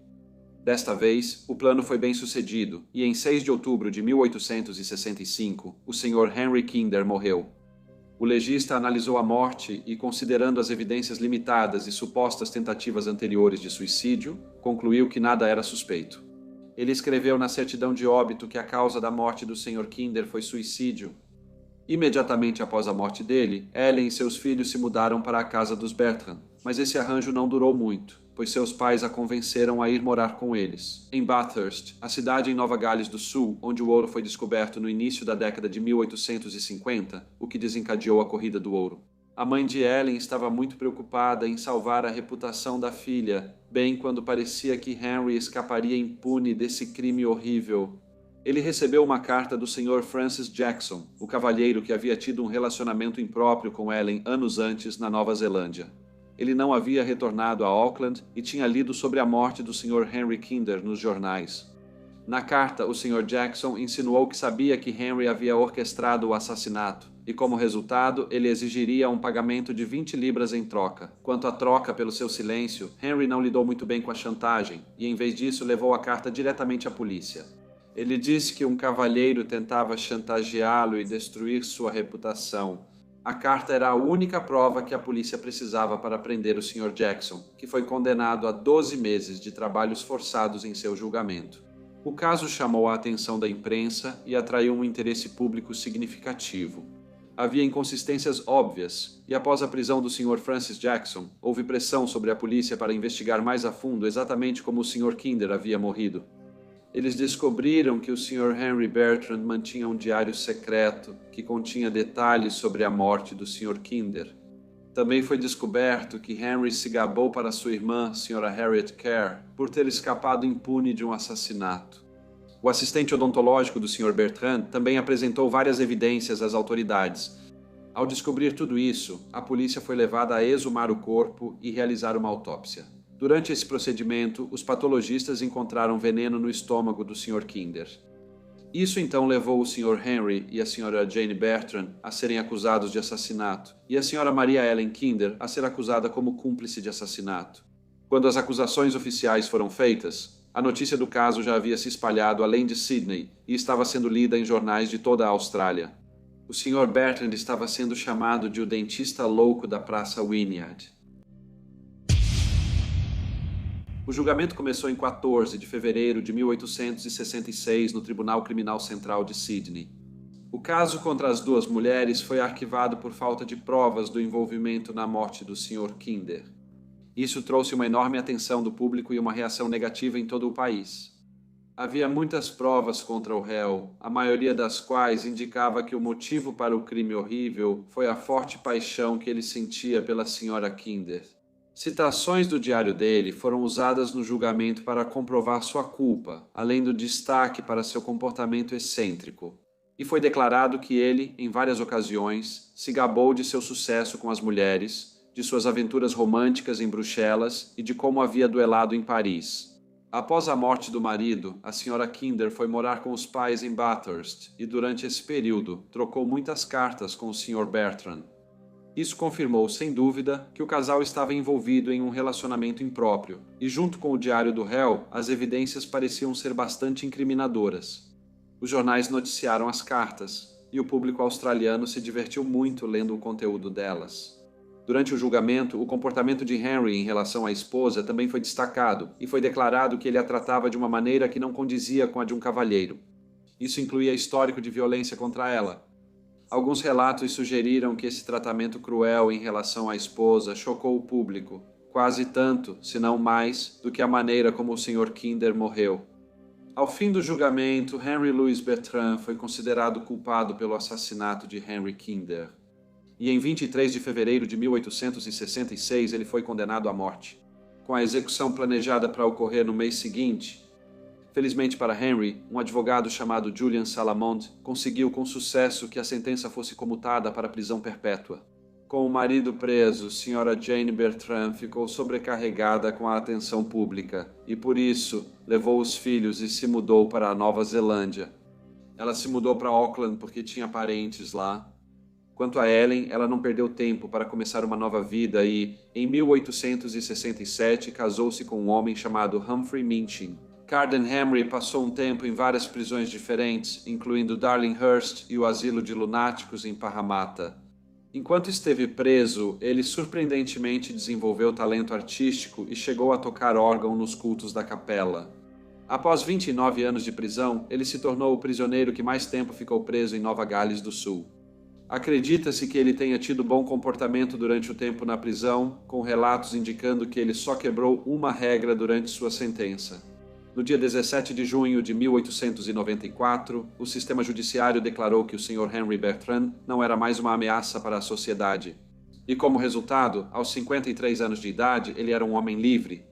Desta vez, o plano foi bem sucedido e em 6 de outubro de 1865, o Sr. Henry Kinder morreu. O legista analisou a morte e, considerando as evidências limitadas e supostas tentativas anteriores de suicídio, concluiu que nada era suspeito. Ele escreveu na certidão de óbito que a causa da morte do Sr. Kinder foi suicídio. Imediatamente após a morte dele, Ellen e seus filhos se mudaram para a casa dos Bertrand, mas esse arranjo não durou muito, pois seus pais a convenceram a ir morar com eles. Em Bathurst, a cidade em Nova Gales do Sul, onde o ouro foi descoberto no início da década de 1850, o que desencadeou a corrida do ouro. A mãe de Ellen estava muito preocupada em salvar a reputação da filha, bem quando parecia que Henry escaparia impune desse crime horrível. Ele recebeu uma carta do Sr. Francis Jackson, o cavalheiro que havia tido um relacionamento impróprio com Ellen anos antes na Nova Zelândia. Ele não havia retornado a Auckland e tinha lido sobre a morte do Sr. Henry Kinder nos jornais. Na carta, o Sr. Jackson insinuou que sabia que Henry havia orquestrado o assassinato, e como resultado, ele exigiria um pagamento de 20 libras em troca. Quanto à troca pelo seu silêncio, Henry não lidou muito bem com a chantagem, e em vez disso levou a carta diretamente à polícia. Ele disse que um cavalheiro tentava chantageá-lo e destruir sua reputação. A carta era a única prova que a polícia precisava para prender o Sr. Jackson, que foi condenado a 12 meses de trabalhos forçados em seu julgamento. O caso chamou a atenção da imprensa e atraiu um interesse público significativo. Havia inconsistências óbvias, e após a prisão do Sr. Francis Jackson, houve pressão sobre a polícia para investigar mais a fundo exatamente como o Sr. Kinder havia morrido. Eles descobriram que o Sr. Henry Bertrand mantinha um diário secreto que continha detalhes sobre a morte do Sr. Kinder. Também foi descoberto que Henry se gabou para sua irmã, Sra. Harriet Kerr, por ter escapado impune de um assassinato. O assistente odontológico do Sr. Bertrand também apresentou várias evidências às autoridades. Ao descobrir tudo isso, a polícia foi levada a exumar o corpo e realizar uma autópsia. Durante esse procedimento, os patologistas encontraram veneno no estômago do Sr. Kinder. Isso então levou o Sr. Henry e a Sra. Jane Bertrand a serem acusados de assassinato e a Sra. Maria Ellen Kinder a ser acusada como cúmplice de assassinato. Quando as acusações oficiais foram feitas, a notícia do caso já havia se espalhado além de Sydney e estava sendo lida em jornais de toda a Austrália. O Sr. Bertrand estava sendo chamado de o dentista louco da Praça Wynyard. O julgamento começou em 14 de fevereiro de 1866 no Tribunal Criminal Central de Sydney. O caso contra as duas mulheres foi arquivado por falta de provas do envolvimento na morte do Sr. Kinder. Isso trouxe uma enorme atenção do público e uma reação negativa em todo o país. Havia muitas provas contra o réu, a maioria das quais indicava que o motivo para o crime horrível foi a forte paixão que ele sentia pela Sra. Kinder. Citações do diário dele foram usadas no julgamento para comprovar sua culpa, além do destaque para seu comportamento excêntrico. E foi declarado que ele, em várias ocasiões, se gabou de seu sucesso com as mulheres, de suas aventuras românticas em Bruxelas e de como havia duelado em Paris. Após a morte do marido, a Sra. Kinder foi morar com os pais em Bathurst e, durante esse período, trocou muitas cartas com o Sr. Bertrand. Isso confirmou, sem dúvida, que o casal estava envolvido em um relacionamento impróprio, e junto com o diário do réu, as evidências pareciam ser bastante incriminadoras. Os jornais noticiaram as cartas, e o público australiano se divertiu muito lendo o conteúdo delas. Durante o julgamento, o comportamento de Henry em relação à esposa também foi destacado, e foi declarado que ele a tratava de uma maneira que não condizia com a de um cavalheiro. Isso incluía histórico de violência contra ela. Alguns relatos sugeriram que esse tratamento cruel em relação à esposa chocou o público, quase tanto, se não mais, do que a maneira como o Sr. Kinder morreu. Ao fim do julgamento, Henry Louis Bertrand foi considerado culpado pelo assassinato de Henry Kinder. E em 23 de fevereiro de 1866 ele foi condenado à morte, com a execução planejada para ocorrer no mês seguinte. Felizmente para Henry, um advogado chamado Julian Salamond conseguiu com sucesso que a sentença fosse comutada para prisão perpétua. Com o marido preso, Sra. Jane Bertrand ficou sobrecarregada com a atenção pública e, por isso, levou os filhos e se mudou para a Nova Zelândia. Ela se mudou para Auckland porque tinha parentes lá. Quanto a Ellen, ela não perdeu tempo para começar uma nova vida e, em 1867, casou-se com um homem chamado Humphrey Minchin. Carden Henry passou um tempo em várias prisões diferentes, incluindo Darlinghurst e o asilo de lunáticos em Parramatta. Enquanto esteve preso, ele surpreendentemente desenvolveu talento artístico e chegou a tocar órgão nos cultos da capela. Após 29 anos de prisão, ele se tornou o prisioneiro que mais tempo ficou preso em Nova Gales do Sul. Acredita-se que ele tenha tido bom comportamento durante o tempo na prisão, com relatos indicando que ele só quebrou uma regra durante sua sentença. No dia 17 de junho de 1894, o sistema judiciário declarou que o Sr. Henry Bertrand não era mais uma ameaça para a sociedade. E como resultado, aos 53 anos de idade, ele era um homem livre.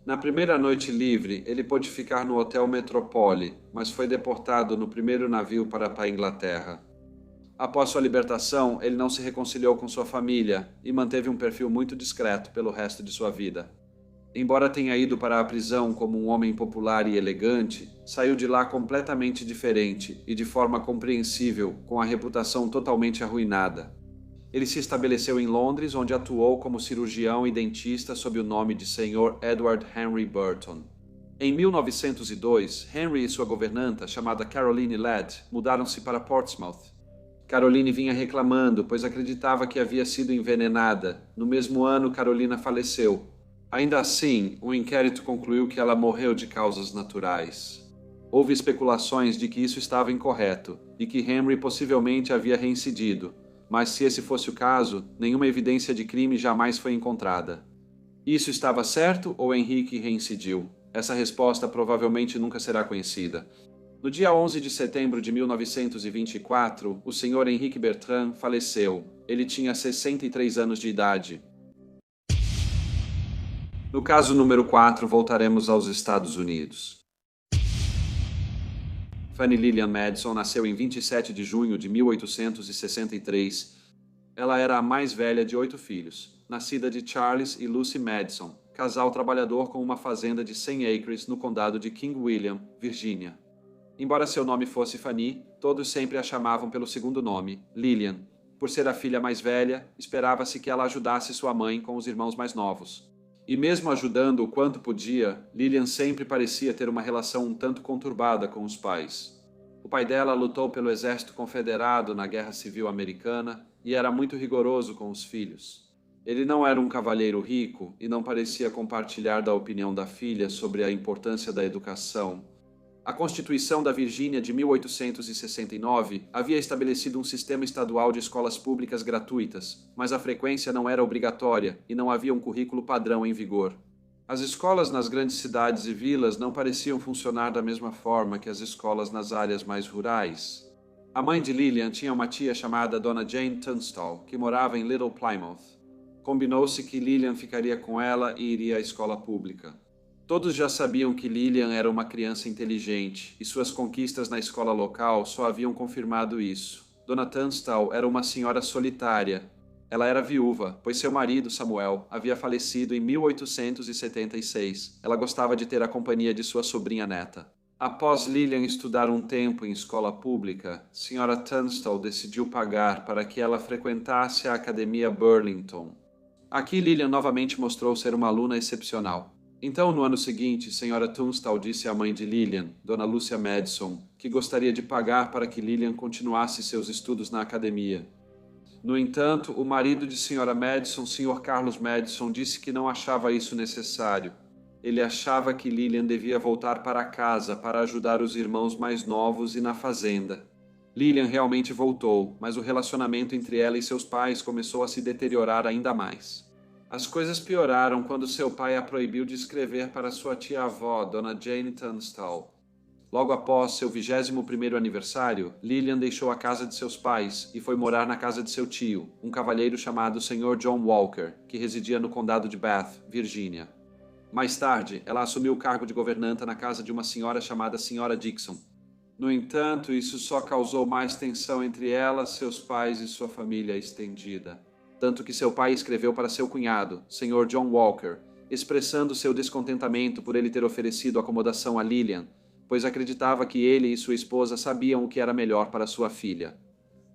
Na primeira noite livre, ele pôde ficar no Hotel Metropole, mas foi deportado no primeiro navio para a Inglaterra. Após sua libertação, ele não se reconciliou com sua família e manteve um perfil muito discreto pelo resto de sua vida. Embora tenha ido para a prisão como um homem popular e elegante, saiu de lá completamente diferente e de forma compreensível, com a reputação totalmente arruinada. Ele se estabeleceu em Londres, onde atuou como cirurgião e dentista sob o nome de Sr. Edward Henry Burton. Em 1902, Henry e sua governanta, chamada Caroline Ladd, mudaram-se para Portsmouth. Caroline vinha reclamando, pois acreditava que havia sido envenenada. No mesmo ano, Carolina faleceu. Ainda assim, o inquérito concluiu que ela morreu de causas naturais. Houve especulações de que isso estava incorreto e que Henry possivelmente havia reincidido, mas se esse fosse o caso, nenhuma evidência de crime jamais foi encontrada. Isso estava certo ou Henrique reincidiu? Essa resposta provavelmente nunca será conhecida. No dia 11 de setembro de 1924, o Sr. Henrique Bertrand faleceu. Ele tinha 63 anos de idade. No caso número 4, voltaremos aos Estados Unidos. Fanny Lillian Madison nasceu em 27 de junho de 1863. Ela era a mais velha de 8 filhos, nascida de Charles e Lucy Madison, casal trabalhador com uma fazenda de 100 acres no condado de King William, Virgínia. Embora seu nome fosse Fanny, todos sempre a chamavam pelo segundo nome, Lillian. Por ser a filha mais velha, esperava-se que ela ajudasse sua mãe com os irmãos mais novos. E mesmo ajudando o quanto podia, Lillian sempre parecia ter uma relação um tanto conturbada com os pais. O pai dela lutou pelo exército confederado na Guerra Civil Americana e era muito rigoroso com os filhos. Ele não era um cavalheiro rico e não parecia compartilhar da opinião da filha sobre a importância da educação. A Constituição da Virgínia de 1869 havia estabelecido um sistema estadual de escolas públicas gratuitas, mas a frequência não era obrigatória e não havia um currículo padrão em vigor. As escolas nas grandes cidades e vilas não pareciam funcionar da mesma forma que as escolas nas áreas mais rurais. A mãe de Lillian tinha uma tia chamada Dona Jane Tunstall, que morava em Little Plymouth. Combinou-se que Lillian ficaria com ela e iria à escola pública. Todos já sabiam que Lillian era uma criança inteligente, e suas conquistas na escola local só haviam confirmado isso. Dona Tunstall era uma senhora solitária. Ela era viúva, pois seu marido, Samuel, havia falecido em 1876. Ela gostava de ter a companhia de sua sobrinha neta. Após Lillian estudar um tempo em escola pública, Sra. Tunstall decidiu pagar para que ela frequentasse a Academia Burlington. Aqui Lillian novamente mostrou ser uma aluna excepcional. Então, no ano seguinte, Sra. Tunstall disse à mãe de Lillian, Dona Lucia Madison, que gostaria de pagar para que Lillian continuasse seus estudos na academia. No entanto, o marido de Sra. Madison, Sr. Carlos Madison, disse que não achava isso necessário. Ele achava que Lillian devia voltar para casa para ajudar os irmãos mais novos e na fazenda. Lillian realmente voltou, mas o relacionamento entre ela e seus pais começou a se deteriorar ainda mais. As coisas pioraram quando seu pai a proibiu de escrever para sua tia-avó, Dona Jane Tunstall. Logo após seu 21º aniversário, Lillian deixou a casa de seus pais e foi morar na casa de seu tio, um cavalheiro chamado Sr. John Walker, que residia no condado de Bath, Virgínia. Mais tarde, ela assumiu o cargo de governanta na casa de uma senhora chamada Sra. Dixon. No entanto, isso só causou mais tensão entre ela, seus pais e sua família estendida. Tanto que seu pai escreveu para seu cunhado, Sr. John Walker, expressando seu descontentamento por ele ter oferecido acomodação a Lillian, pois acreditava que ele e sua esposa sabiam o que era melhor para sua filha.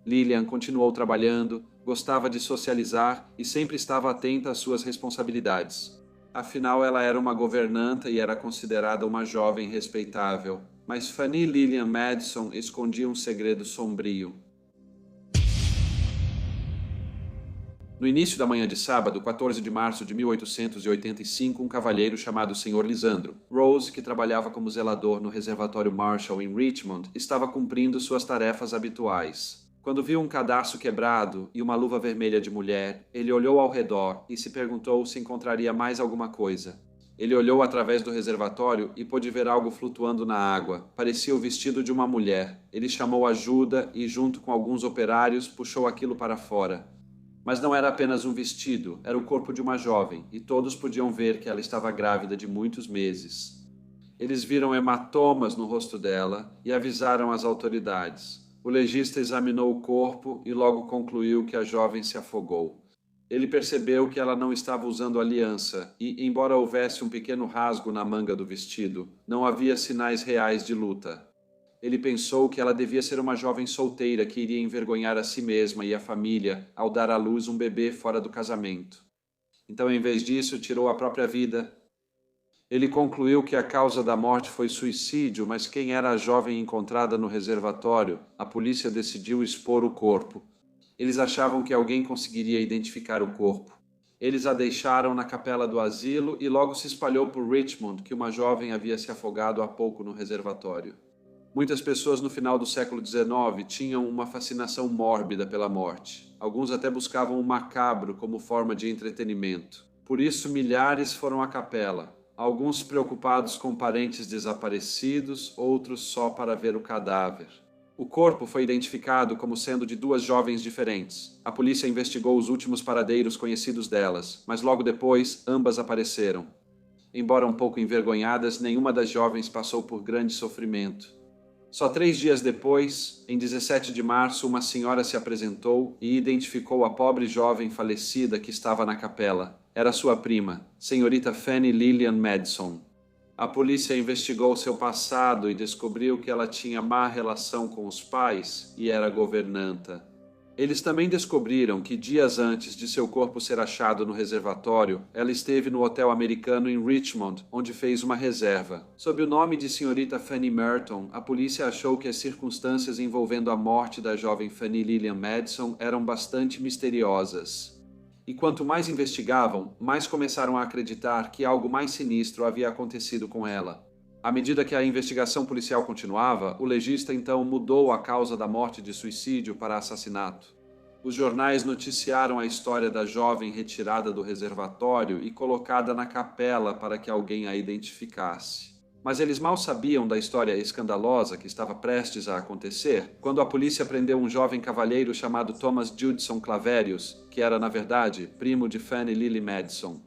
Lillian continuou trabalhando, gostava de socializar e sempre estava atenta às suas responsabilidades. Afinal, ela era uma governanta e era considerada uma jovem respeitável. Mas Fanny Lillian Madison escondia um segredo sombrio. No início da manhã de sábado, 14 de março de 1885, um cavalheiro chamado Sr. Lisandro, Rose, que trabalhava como zelador no reservatório Marshall em Richmond, estava cumprindo suas tarefas habituais. Quando viu um cadarço quebrado e uma luva vermelha de mulher, ele olhou ao redor e se perguntou se encontraria mais alguma coisa. Ele olhou através do reservatório e pôde ver algo flutuando na água. Parecia o vestido de uma mulher. Ele chamou ajuda e, junto com alguns operários, puxou aquilo para fora. Mas não era apenas um vestido, era o corpo de uma jovem, e todos podiam ver que ela estava grávida de muitos meses. Eles viram hematomas no rosto dela e avisaram as autoridades. O legista examinou o corpo e logo concluiu que a jovem se afogou. Ele percebeu que ela não estava usando aliança e, embora houvesse um pequeno rasgo na manga do vestido, não havia sinais reais de luta. Ele pensou que ela devia ser uma jovem solteira que iria envergonhar a si mesma e a família ao dar à luz um bebê fora do casamento. Então, em vez disso, tirou a própria vida. Ele concluiu que a causa da morte foi suicídio, mas quem era a jovem encontrada no reservatório? A polícia decidiu expor o corpo. Eles achavam que alguém conseguiria identificar o corpo. Eles a deixaram na capela do asilo e logo se espalhou por Richmond que uma jovem havia se afogado há pouco no reservatório. Muitas pessoas no final do século XIX tinham uma fascinação mórbida pela morte. Alguns até buscavam o macabro como forma de entretenimento. Por isso, milhares foram à capela. Alguns preocupados com parentes desaparecidos, outros só para ver o cadáver. O corpo foi identificado como sendo de duas jovens diferentes. A polícia investigou os últimos paradeiros conhecidos delas, mas logo depois, ambas apareceram. Embora um pouco envergonhadas, nenhuma das jovens passou por grande sofrimento. Só 3 dias depois, em 17 de março, uma senhora se apresentou e identificou a pobre jovem falecida que estava na capela. Era sua prima, senhorita Fanny Lillian Madison. A polícia investigou seu passado e descobriu que ela tinha má relação com os pais e era governanta. Eles também descobriram que dias antes de seu corpo ser achado no reservatório, ela esteve no hotel americano em Richmond, onde fez uma reserva. Sob o nome de senhorita Fanny Merton, a polícia achou que as circunstâncias envolvendo a morte da jovem Fanny Lillian Madison eram bastante misteriosas. E quanto mais investigavam, mais começaram a acreditar que algo mais sinistro havia acontecido com ela. À medida que a investigação policial continuava, o legista então mudou a causa da morte de suicídio para assassinato. Os jornais noticiaram a história da jovem retirada do reservatório e colocada na capela para que alguém a identificasse. Mas eles mal sabiam da história escandalosa que estava prestes a acontecer quando a polícia prendeu um jovem cavalheiro chamado Thomas Judson Claverius, que era, na verdade, primo de Fanny Lily Madison.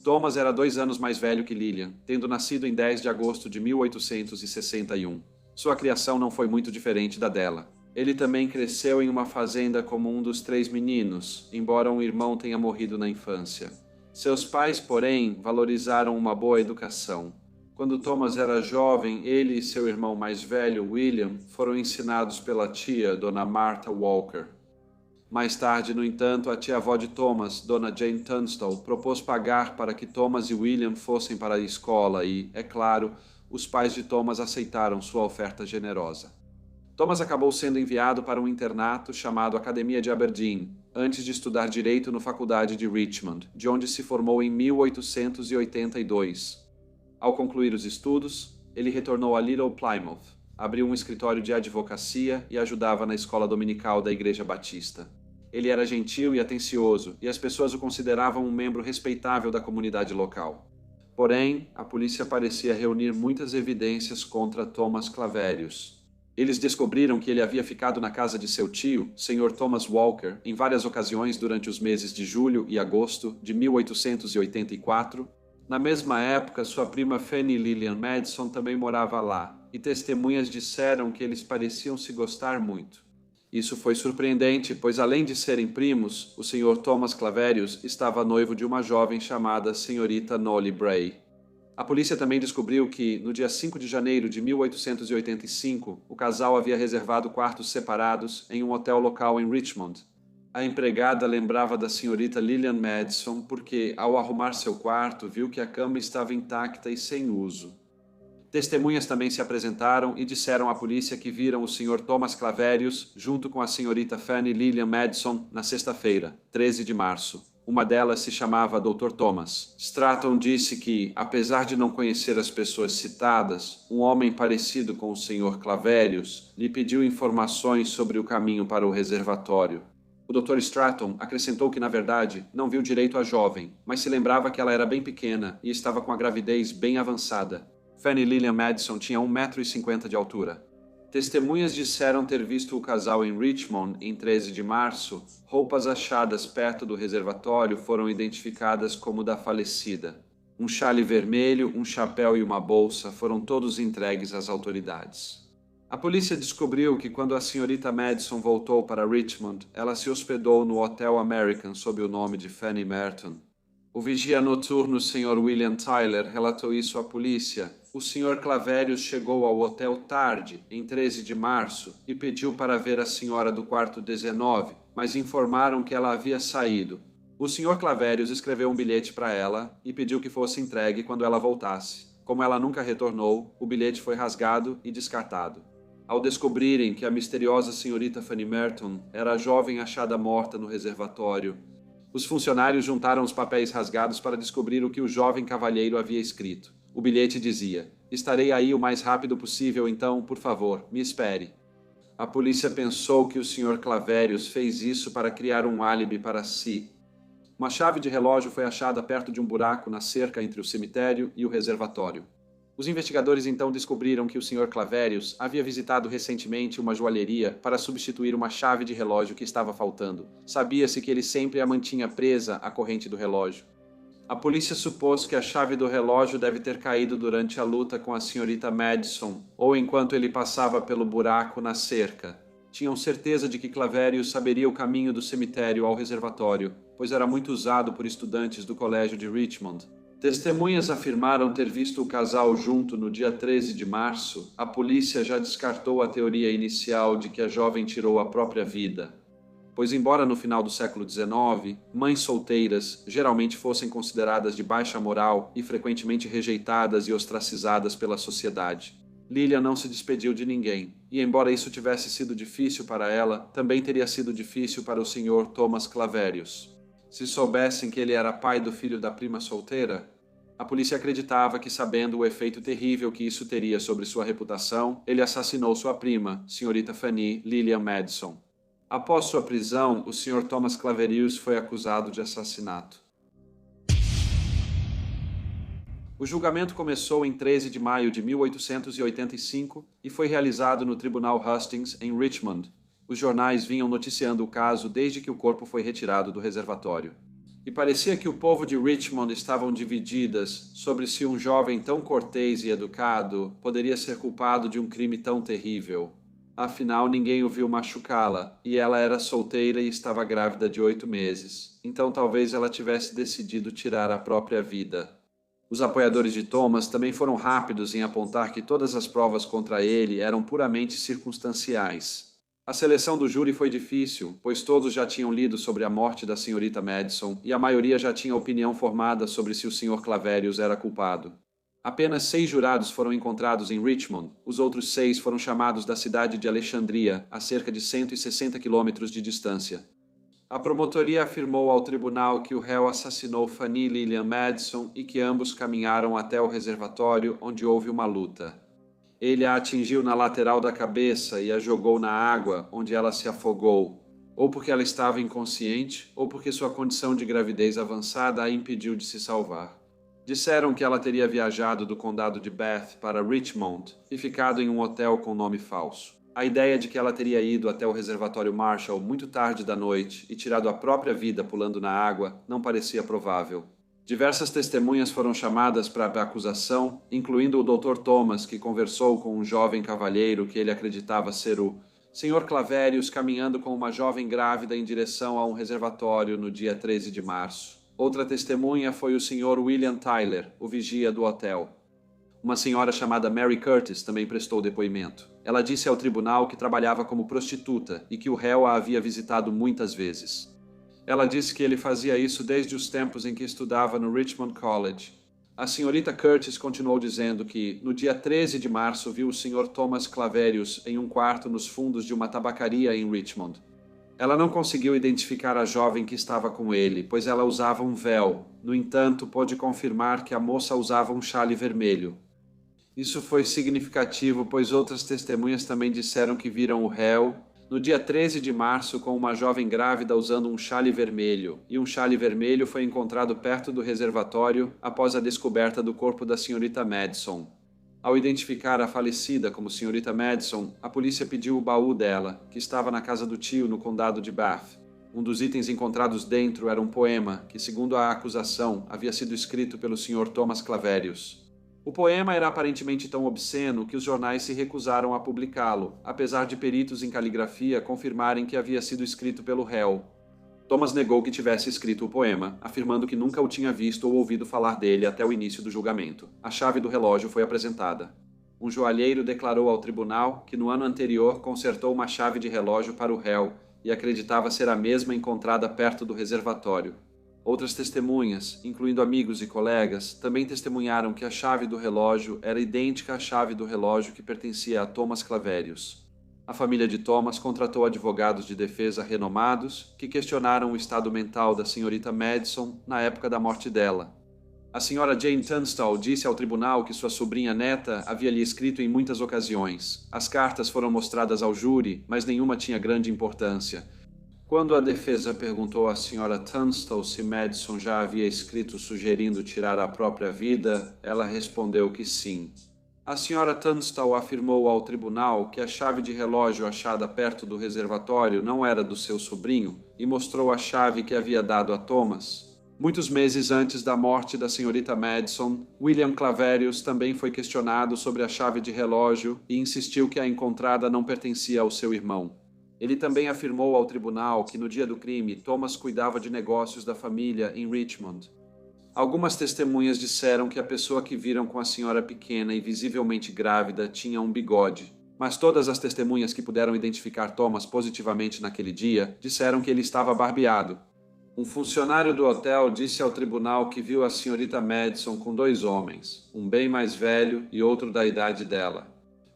Thomas era 2 anos mais velho que Lillian, tendo nascido em 10 de agosto de 1861. Sua criação não foi muito diferente da dela. Ele também cresceu em uma fazenda como um dos 3 meninos, embora um irmão tenha morrido na infância. Seus pais, porém, valorizaram uma boa educação. Quando Thomas era jovem, ele e seu irmão mais velho, William, foram ensinados pela tia, Dona Martha Walker. Mais tarde, no entanto, a tia-avó de Thomas, Dona Jane Tunstall, propôs pagar para que Thomas e William fossem para a escola e, é claro, os pais de Thomas aceitaram sua oferta generosa. Thomas acabou sendo enviado para um internato chamado Academia de Aberdeen, antes de estudar Direito na Faculdade de Richmond, de onde se formou em 1882. Ao concluir os estudos, ele retornou a Little Plymouth, abriu um escritório de advocacia e ajudava na escola dominical da Igreja Batista. Ele era gentil e atencioso, e as pessoas o consideravam um membro respeitável da comunidade local. Porém, a polícia parecia reunir muitas evidências contra Thomas Claverius. Eles descobriram que ele havia ficado na casa de seu tio, Sr. Thomas Walker, em várias ocasiões durante os meses de julho e agosto de 1884. Na mesma época, sua prima Fanny Lillian Madison também morava lá, e testemunhas disseram que eles pareciam se gostar muito. Isso foi surpreendente, pois além de serem primos, o Sr. Thomas Claverius estava noivo de uma jovem chamada Senhorita Nolly Bray. A polícia também descobriu que, no dia 5 de janeiro de 1885, o casal havia reservado quartos separados em um hotel local em Richmond. A empregada lembrava da senhorita Lillian Madison porque, ao arrumar seu quarto, viu que a cama estava intacta e sem uso. Testemunhas também se apresentaram e disseram à polícia que viram o Sr. Thomas Claverius junto com a senhorita Fanny Lillian Madison na sexta-feira, 13 de março. Uma delas se chamava Dr. Thomas. Stratton disse que, apesar de não conhecer as pessoas citadas, um homem parecido com o Sr. Claverius lhe pediu informações sobre o caminho para o reservatório. O Dr. Stratton acrescentou que, na verdade, não viu direito a jovem, mas se lembrava que ela era bem pequena e estava com a gravidez bem avançada. Fanny Lillian Madison tinha 1,50 m de altura. Testemunhas disseram ter visto o casal em Richmond em 13 de março. Roupas achadas perto do reservatório foram identificadas como da falecida. Um xale vermelho, um chapéu e uma bolsa foram todos entregues às autoridades. A polícia descobriu que quando a senhorita Madison voltou para Richmond, ela se hospedou no Hotel American sob o nome de Fanny Merton. O vigia noturno Sr. William Tyler relatou isso à polícia. O Sr. Claverius chegou ao hotel tarde, em 13 de março, e pediu para ver a senhora do quarto 19, mas informaram que ela havia saído. O Sr. Claverius escreveu um bilhete para ela e pediu que fosse entregue quando ela voltasse. Como ela nunca retornou, o bilhete foi rasgado e descartado. Ao descobrirem que a misteriosa senhorita Fanny Merton era a jovem achada morta no reservatório, os funcionários juntaram os papéis rasgados para descobrir o que o jovem cavalheiro havia escrito. O bilhete dizia: "Estarei aí o mais rápido possível, então, por favor, me espere." A polícia pensou que o Sr. Claverius fez isso para criar um álibi para si. Uma chave de relógio foi achada perto de um buraco na cerca entre o cemitério e o reservatório. Os investigadores então descobriram que o Sr. Claverius havia visitado recentemente uma joalheria para substituir uma chave de relógio que estava faltando. Sabia-se que ele sempre a mantinha presa à corrente do relógio. A polícia supôs que a chave do relógio deve ter caído durante a luta com a senhorita Madison ou enquanto ele passava pelo buraco na cerca. Tinham certeza de que Claverius saberia o caminho do cemitério ao reservatório, pois era muito usado por estudantes do colégio de Richmond. Testemunhas afirmaram ter visto o casal junto no dia 13 de março. A polícia já descartou a teoria inicial de que a jovem tirou a própria vida, pois embora no final do século XIX, mães solteiras geralmente fossem consideradas de baixa moral e frequentemente rejeitadas e ostracizadas pela sociedade. Lilian não se despediu de ninguém, e embora isso tivesse sido difícil para ela, também teria sido difícil para o Sr. Thomas Claverius. Se soubessem que ele era pai do filho da prima solteira, a polícia acreditava que, sabendo o efeito terrível que isso teria sobre sua reputação, ele assassinou sua prima, senhorita Fanny Lillian Madison. Após sua prisão, o Sr. Thomas Claverius foi acusado de assassinato. O julgamento começou em 13 de maio de 1885 e foi realizado no Tribunal Hustings, em Richmond. Os jornais vinham noticiando o caso desde que o corpo foi retirado do reservatório. E parecia que o povo de Richmond estavam divididas sobre se um jovem tão cortês e educado poderia ser culpado de um crime tão terrível. Afinal, ninguém o viu machucá-la, e ela era solteira e estava grávida de 8 meses. Então talvez ela tivesse decidido tirar a própria vida. Os apoiadores de Thomas também foram rápidos em apontar que todas as provas contra ele eram puramente circunstanciais. A seleção do júri foi difícil, pois todos já tinham lido sobre a morte da senhorita Madison e a maioria já tinha opinião formada sobre se o Sr. Claverius era culpado. Apenas 6 jurados foram encontrados em Richmond. Os outros 6 foram chamados da cidade de Alexandria, a cerca de 160 quilômetros de distância. A promotoria afirmou ao tribunal que o réu assassinou Fanny Lillian Madison e que ambos caminharam até o reservatório, onde houve uma luta. Ele a atingiu na lateral da cabeça e a jogou na água, onde ela se afogou, ou porque ela estava inconsciente, ou porque sua condição de gravidez avançada a impediu de se salvar. Disseram que ela teria viajado do condado de Bath para Richmond e ficado em um hotel com nome falso. A ideia de que ela teria ido até o reservatório Marshall muito tarde da noite e tirado a própria vida pulando na água não parecia provável. Diversas testemunhas foram chamadas para a acusação, incluindo o Dr. Thomas, que conversou com um jovem cavalheiro que ele acreditava ser o Sr. Claverius caminhando com uma jovem grávida em direção a um reservatório no dia 13 de março. Outra testemunha foi o Sr. William Tyler, o vigia do hotel. Uma senhora chamada Mary Curtis também prestou depoimento. Ela disse ao tribunal que trabalhava como prostituta e que o réu a havia visitado muitas vezes. Ela disse que ele fazia isso desde os tempos em que estudava no Richmond College. A senhorita Curtis continuou dizendo que, no dia 13 de março, viu o Sr. Thomas Claverius em um quarto nos fundos de uma tabacaria em Richmond. Ela não conseguiu identificar a jovem que estava com ele, pois ela usava um véu. No entanto, pôde confirmar que a moça usava um xale vermelho. Isso foi significativo, pois outras testemunhas também disseram que viram o réu no dia 13 de março com uma jovem grávida usando um xale vermelho, e um xale vermelho foi encontrado perto do reservatório após a descoberta do corpo da senhorita Madison. Ao identificar a falecida como senhorita Madison, a polícia pediu o baú dela, que estava na casa do tio no condado de Bath. Um dos itens encontrados dentro era um poema que, segundo a acusação, havia sido escrito pelo Sr. Thomas Claverius. O poema era aparentemente tão obsceno que os jornais se recusaram a publicá-lo, apesar de peritos em caligrafia confirmarem que havia sido escrito pelo réu. Thomas negou que tivesse escrito o poema, afirmando que nunca o tinha visto ou ouvido falar dele até o início do julgamento. A chave do relógio foi apresentada. Um joalheiro declarou ao tribunal que no ano anterior consertou uma chave de relógio para o réu e acreditava ser a mesma encontrada perto do reservatório. Outras testemunhas, incluindo amigos e colegas, também testemunharam que a chave do relógio era idêntica à chave do relógio que pertencia a Thomas Claverius. A família de Thomas contratou advogados de defesa renomados que questionaram o estado mental da senhorita Madison na época da morte dela. A senhora Jane Tunstall disse ao tribunal que sua sobrinha neta havia lhe escrito em muitas ocasiões. As cartas foram mostradas ao júri, mas nenhuma tinha grande importância. Quando a defesa perguntou à senhora Tunstall se Madison já havia escrito sugerindo tirar a própria vida, ela respondeu que sim. A senhora Tunstall afirmou ao tribunal que a chave de relógio achada perto do reservatório não era do seu sobrinho e mostrou a chave que havia dado a Thomas. Muitos meses antes da morte da senhorita Madison, William Claverius também foi questionado sobre a chave de relógio e insistiu que a encontrada não pertencia ao seu irmão. Ele também afirmou ao tribunal que no dia do crime, Thomas cuidava de negócios da família em Richmond. Algumas testemunhas disseram que a pessoa que viram com a senhora pequena e visivelmente grávida tinha um bigode, mas todas as testemunhas que puderam identificar Thomas positivamente naquele dia disseram que ele estava barbeado. Um funcionário do hotel disse ao tribunal que viu a senhorita Madison com 2 homens, um bem mais velho e outro da idade dela.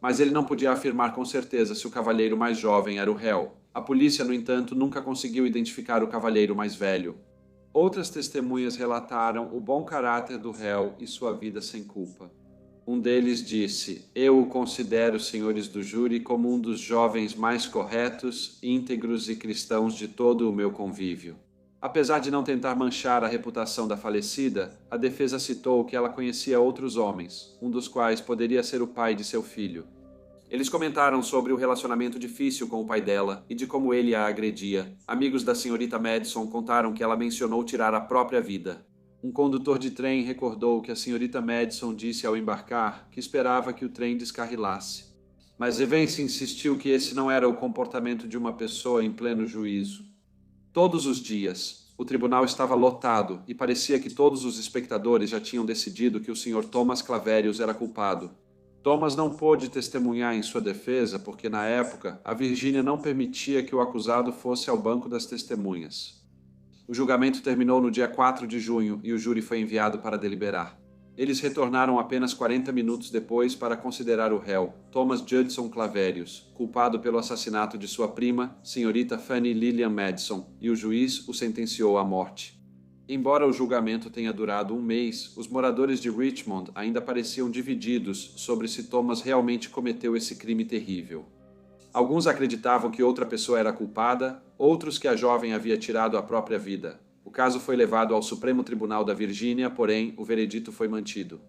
Mas ele não podia afirmar com certeza se o cavalheiro mais jovem era o réu. A polícia, no entanto, nunca conseguiu identificar o cavalheiro mais velho. Outras testemunhas relataram o bom caráter do réu e sua vida sem culpa. Um deles disse: "Eu o considero, senhores do júri, como um dos jovens mais corretos, íntegros e cristãos de todo o meu convívio." Apesar de não tentar manchar a reputação da falecida, a defesa citou que ela conhecia outros homens, um dos quais poderia ser o pai de seu filho. Eles comentaram sobre o relacionamento difícil com o pai dela e de como ele a agredia. Amigos da senhorita Madison contaram que ela mencionou tirar a própria vida. Um condutor de trem recordou que a senhorita Madison disse ao embarcar que esperava que o trem descarrilasse. Mas Evance insistiu que esse não era o comportamento de uma pessoa em pleno juízo. Todos os dias, o tribunal estava lotado e parecia que todos os espectadores já tinham decidido que o Sr. Thomas Claverius era culpado. Thomas não pôde testemunhar em sua defesa porque, na época, a Virgínia não permitia que o acusado fosse ao banco das testemunhas. O julgamento terminou no dia 4 de junho e o júri foi enviado para deliberar. Eles retornaram apenas 40 minutos depois para considerar o réu, Thomas Judson Claverius, culpado pelo assassinato de sua prima, senhorita Fanny Lillian Madison, e o juiz o sentenciou à morte. Embora o julgamento tenha durado 1 mês, os moradores de Richmond ainda pareciam divididos sobre se Thomas realmente cometeu esse crime terrível. Alguns acreditavam que outra pessoa era culpada, outros que a jovem havia tirado a própria vida. O caso foi levado ao Supremo Tribunal da Virgínia, porém, o veredito foi mantido.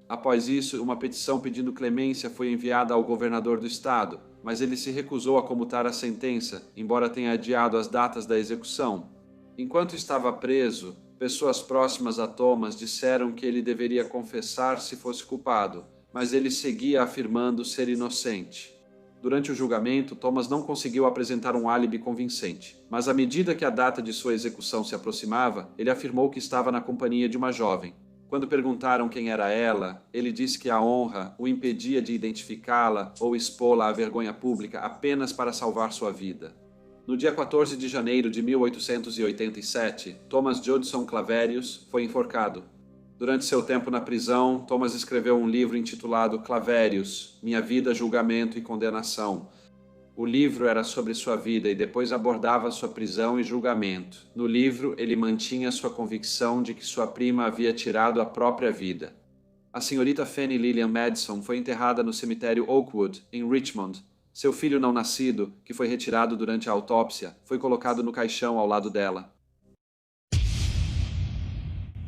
Após isso, uma petição pedindo clemência foi enviada ao governador do estado, mas ele se recusou a comutar a sentença, embora tenha adiado as datas da execução. Enquanto estava preso, pessoas próximas a Thomas disseram que ele deveria confessar se fosse culpado, mas ele seguia afirmando ser inocente. Durante o julgamento, Thomas não conseguiu apresentar um álibi convincente, mas à medida que a data de sua execução se aproximava, ele afirmou que estava na companhia de uma jovem. Quando perguntaram quem era ela, ele disse que a honra o impedia de identificá-la ou expô-la à vergonha pública apenas para salvar sua vida. No dia 14 de janeiro de 1887, Thomas Judson Claverius foi enforcado. Durante seu tempo na prisão, Thomas escreveu um livro intitulado Claverius, Minha Vida, Julgamento e Condenação. O livro era sobre sua vida e depois abordava sua prisão e julgamento. No livro, ele mantinha sua convicção de que sua prima havia tirado a própria vida. A senhorita Fanny Lillian Madison foi enterrada no cemitério Oakwood, em Richmond. Seu filho não nascido, que foi retirado durante a autópsia, foi colocado no caixão ao lado dela.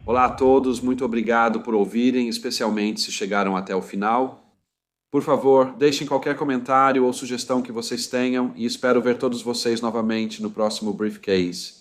Olá a todos, muito obrigado por ouvirem, especialmente se chegaram até o final. Por favor, deixem qualquer comentário ou sugestão que vocês tenham e espero ver todos vocês novamente no próximo Briefcase.